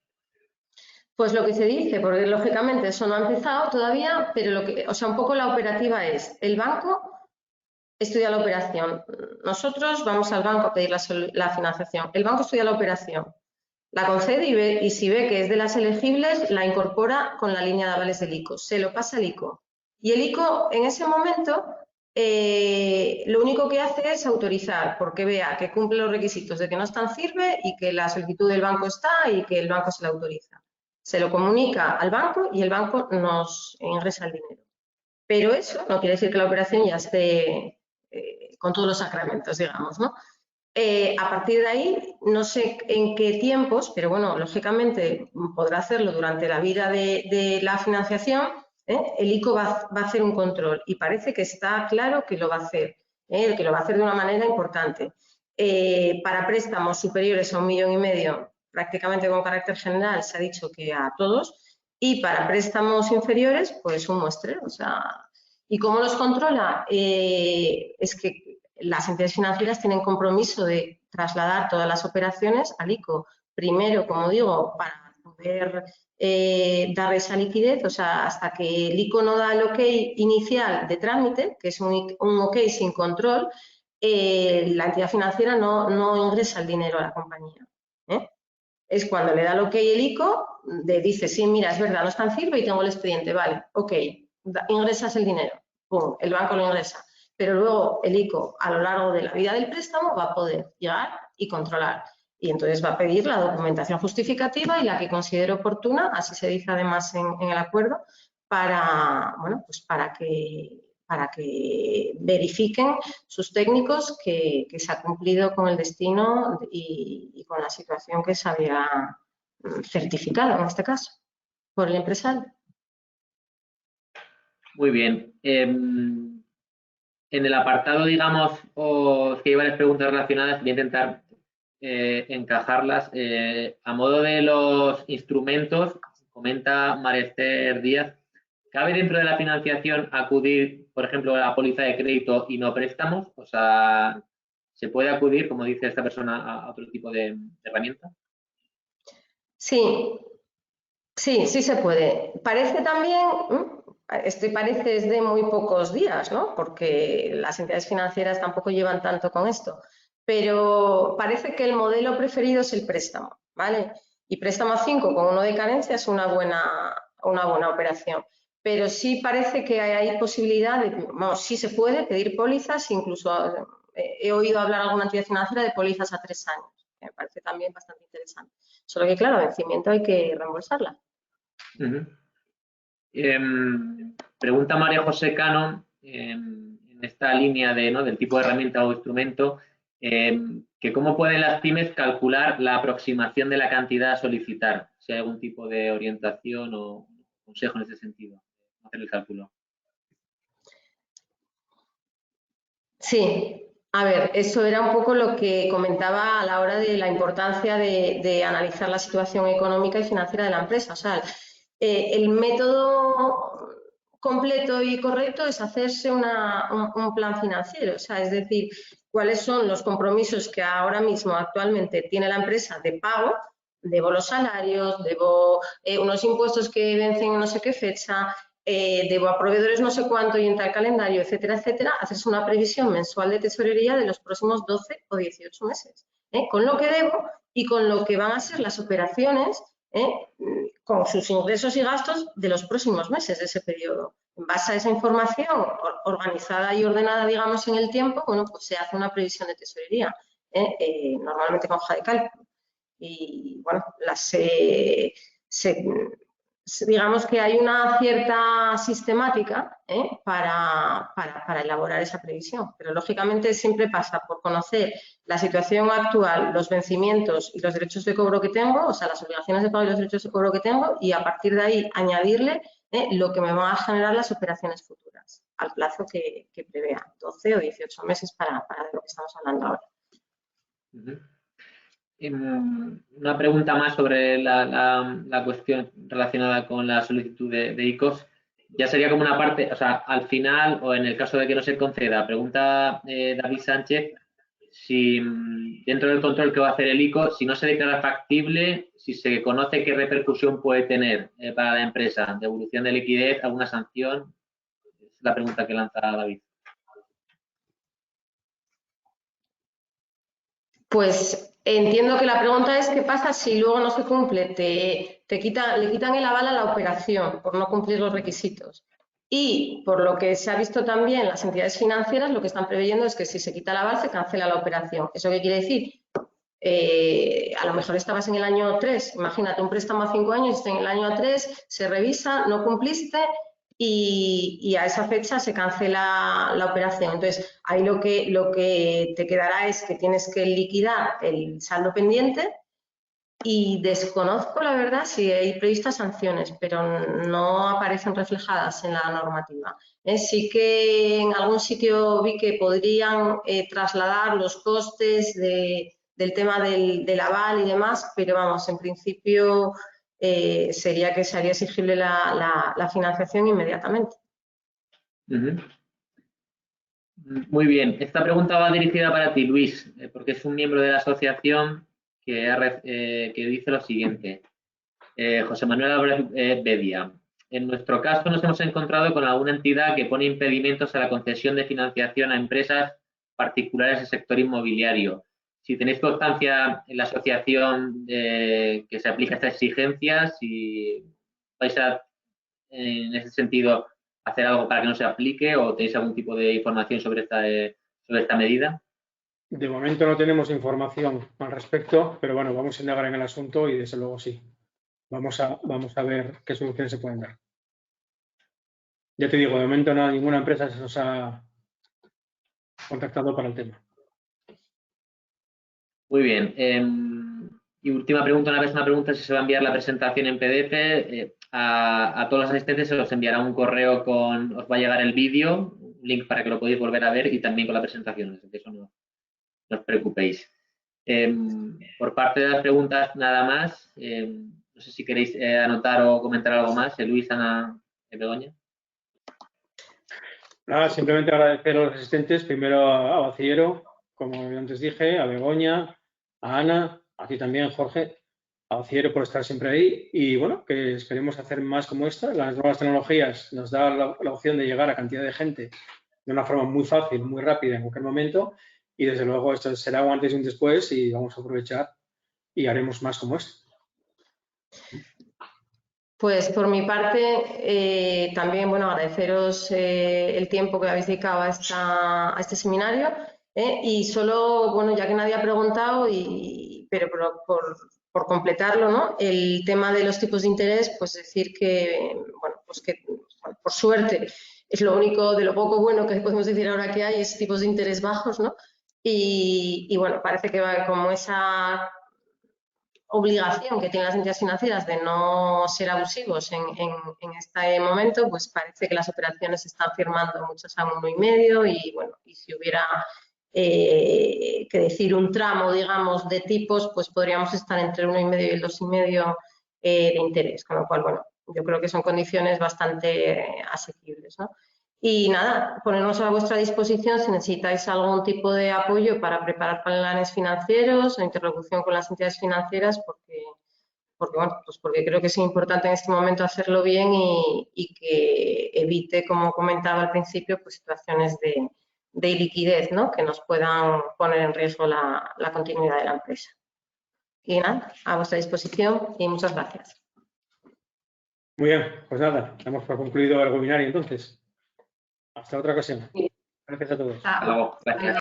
Pues lo que se dice, porque lógicamente eso no ha empezado todavía, pero o sea, un poco la operativa es, el banco estudia la operación. Nosotros vamos al banco a pedir la financiación. El banco estudia la operación, la concede y si ve que es de las elegibles, la incorpora con la línea de avales del ICO. Se lo pasa al ICO. Y el ICO, en ese momento, lo único que hace es autorizar, porque vea que cumple los requisitos de que no está en CIRBE y que la solicitud del banco está y que el banco se la autoriza. Se lo comunica al banco y el banco nos ingresa el dinero. Pero eso no quiere decir que la operación ya esté con todos los sacramentos, digamos, ¿no? A partir de ahí, no sé en qué tiempos, pero bueno, lógicamente podrá hacerlo durante la vida de la financiación, el ICO va a hacer un control y parece que está claro que lo va a hacer, que lo va a hacer de una manera importante. Para préstamos superiores a 1,5 millones, prácticamente con carácter general, se ha dicho que a todos, y para préstamos inferiores, pues un muestreo. O sea, ¿y cómo los controla? Es que las entidades financieras tienen compromiso de trasladar todas las operaciones al ICO. Primero, como digo, para poder dar esa liquidez, o sea, hasta que el ICO no da el ok inicial de trámite, que es un ok sin control, la entidad financiera no ingresa el dinero a la compañía. Es cuando le da el ok el ICO, dice, sí, mira, es verdad, no está en CIRBE y tengo el expediente, vale, ok, ingresas el dinero, pum, el banco lo ingresa. Pero luego el ICO, a lo largo de la vida del préstamo, va a poder llegar y controlar. Y entonces va a pedir la documentación justificativa y la que considere oportuna, así se dice además en el acuerdo, para, bueno, pues para que verifiquen sus técnicos que se ha cumplido con el destino y con la situación que se había certificado, en este caso, por el empresario. Muy bien. en el apartado, digamos, o que hay varias preguntas relacionadas, voy a intentar encajarlas. A modo de los instrumentos, comenta María Esther Díaz, ¿cabe dentro de la financiación acudir, por ejemplo, a la póliza de crédito y no préstamos? O sea, ¿se puede acudir, como dice esta persona, a otro tipo de herramienta? Sí, sí se puede. Parece también, parece es de muy pocos días, ¿no? Porque las entidades financieras tampoco llevan tanto con esto. Pero parece que el modelo preferido es el préstamo, ¿vale? Y préstamo a 5 con 1 de carencia es una buena operación. Pero sí parece que hay posibilidad de, vamos, sí se puede pedir pólizas, incluso he oído hablar alguna entidad financiera de pólizas a 3 años, que me parece también bastante interesante. Solo que, claro, a vencimiento hay que reembolsarla. Pregunta María José Cano, en esta línea del tipo de herramienta o instrumento, que cómo pueden las pymes calcular la aproximación de la cantidad a solicitar, si hay algún tipo de orientación o consejo en ese sentido, hacer el cálculo. Sí, a ver, eso era un poco lo que comentaba a la hora de la importancia de analizar la situación económica y financiera de la empresa. O sea, el método completo y correcto es hacerse un plan financiero, o sea, es decir, cuáles son los compromisos que ahora mismo actualmente tiene la empresa de pago, debo los salarios, debo unos impuestos que vencen en no sé qué fecha, debo a proveedores no sé cuánto y en tal calendario, etcétera, etcétera, hacerse una previsión mensual de tesorería de los próximos 12 o 18 meses, con lo que debo y con lo que van a ser las operaciones, con sus ingresos y gastos de los próximos meses de ese periodo. En base a esa información organizada y ordenada, digamos, en el tiempo, bueno, pues se hace una previsión de tesorería, normalmente con hoja de cálculo. Y, bueno, digamos que hay una cierta sistemática para elaborar esa previsión, pero lógicamente siempre pasa por conocer la situación actual, los vencimientos y los derechos de cobro que tengo, o sea, las obligaciones de pago y los derechos de cobro que tengo, y a partir de ahí añadirle lo que me van a generar las operaciones futuras, al plazo que prevea, 12 o 18 meses para lo que estamos hablando ahora. Una pregunta más sobre la cuestión relacionada con la solicitud de ICOs. Ya sería como una parte, o sea, al final o en el caso de que no se conceda, pregunta David Sánchez, si dentro del control que va a hacer el ICO, si no se declara factible, si se conoce qué repercusión puede tener para la empresa, devolución de liquidez, alguna sanción, es la pregunta que lanza David. Pues entiendo que la pregunta es qué pasa si luego no se cumple, le quitan el aval a la operación por no cumplir los requisitos. Y por lo que se ha visto también, las entidades financieras lo que están preveyendo es que si se quita el aval se cancela la operación. ¿Eso qué quiere decir? A lo mejor estabas en el año 3, imagínate un préstamo a 5 años, en el año 3 se revisa, no cumpliste y a esa fecha se cancela la operación. Entonces, ahí lo que te quedará es que tienes que liquidar el saldo pendiente y desconozco, la verdad, si hay previstas sanciones, pero no aparecen reflejadas en la normativa. Sí que en algún sitio vi que podrían trasladar los costes del tema del aval y demás, pero vamos, en principio sería que sería exigible la financiación inmediatamente. Muy bien. Esta pregunta va dirigida para ti, Luis, porque es un miembro de la asociación que dice lo siguiente. José Manuel Álvarez Bedia. En nuestro caso nos hemos encontrado con alguna entidad que pone impedimentos a la concesión de financiación a empresas particulares del sector inmobiliario. Si tenéis constancia en la asociación que se aplica esta exigencia, si vais a, en ese sentido, hacer algo para que no se aplique o tenéis algún tipo de información sobre esta medida. De momento no tenemos información al respecto, pero bueno, vamos a indagar en el asunto y desde luego sí. Vamos a ver qué soluciones se pueden dar. Ya te digo, de momento ninguna empresa se nos ha contactado para el tema. Muy bien. Y última pregunta, una pregunta si se va a enviar la presentación en PDF. A todos los asistentes se os enviará un correo os va a llegar el vídeo, un link para que lo podáis volver a ver y también con la presentación, de eso no os preocupéis. Por parte de las preguntas, nada más. No sé si queréis anotar o comentar algo más. Luis, Ana, Begoña. Nada, simplemente agradecer a los asistentes, primero a Bacillero, como antes dije, a Begoña, a Ana, a ti también, Jorge, a Bacillero por estar siempre ahí y bueno, que esperemos hacer más como esta. Las nuevas tecnologías nos dan la opción de llegar a cantidad de gente de una forma muy fácil, muy rápida en cualquier momento y desde luego esto será un antes y un después y vamos a aprovechar y haremos más como esto. Pues por mi parte, también bueno, agradeceros el tiempo que habéis dedicado a este seminario y solo, bueno, ya que nadie ha preguntado, pero por completarlo, ¿no? El tema de los tipos de interés, pues decir que, bueno, pues que bueno, por suerte es lo único de lo poco bueno que podemos decir ahora que hay, es tipos de interés bajos, ¿no? Y bueno, parece que va como esa obligación que tienen las entidades financieras de no ser abusivos en este momento, pues parece que las operaciones se están firmando muchas a 1,5 y bueno, y si hubiera que decir un tramo, digamos, de tipos, pues podríamos estar entre el 1,5 y el 2,5 de interés, con lo cual, bueno, yo creo que son condiciones bastante asequibles, ¿no? Y nada, ponernos a vuestra disposición si necesitáis algún tipo de apoyo para preparar planes financieros o interlocución con las entidades financieras, porque bueno, pues porque creo que es importante en este momento hacerlo bien y que evite, como comentaba al principio, pues situaciones de iliquidez, ¿no? Que nos puedan poner en riesgo la continuidad de la empresa. Y nada, a vuestra disposición y muchas gracias. Muy bien, pues nada, damos por concluido el webinario entonces. Hasta otra ocasión. Gracias a todos. Hasta luego. Gracias.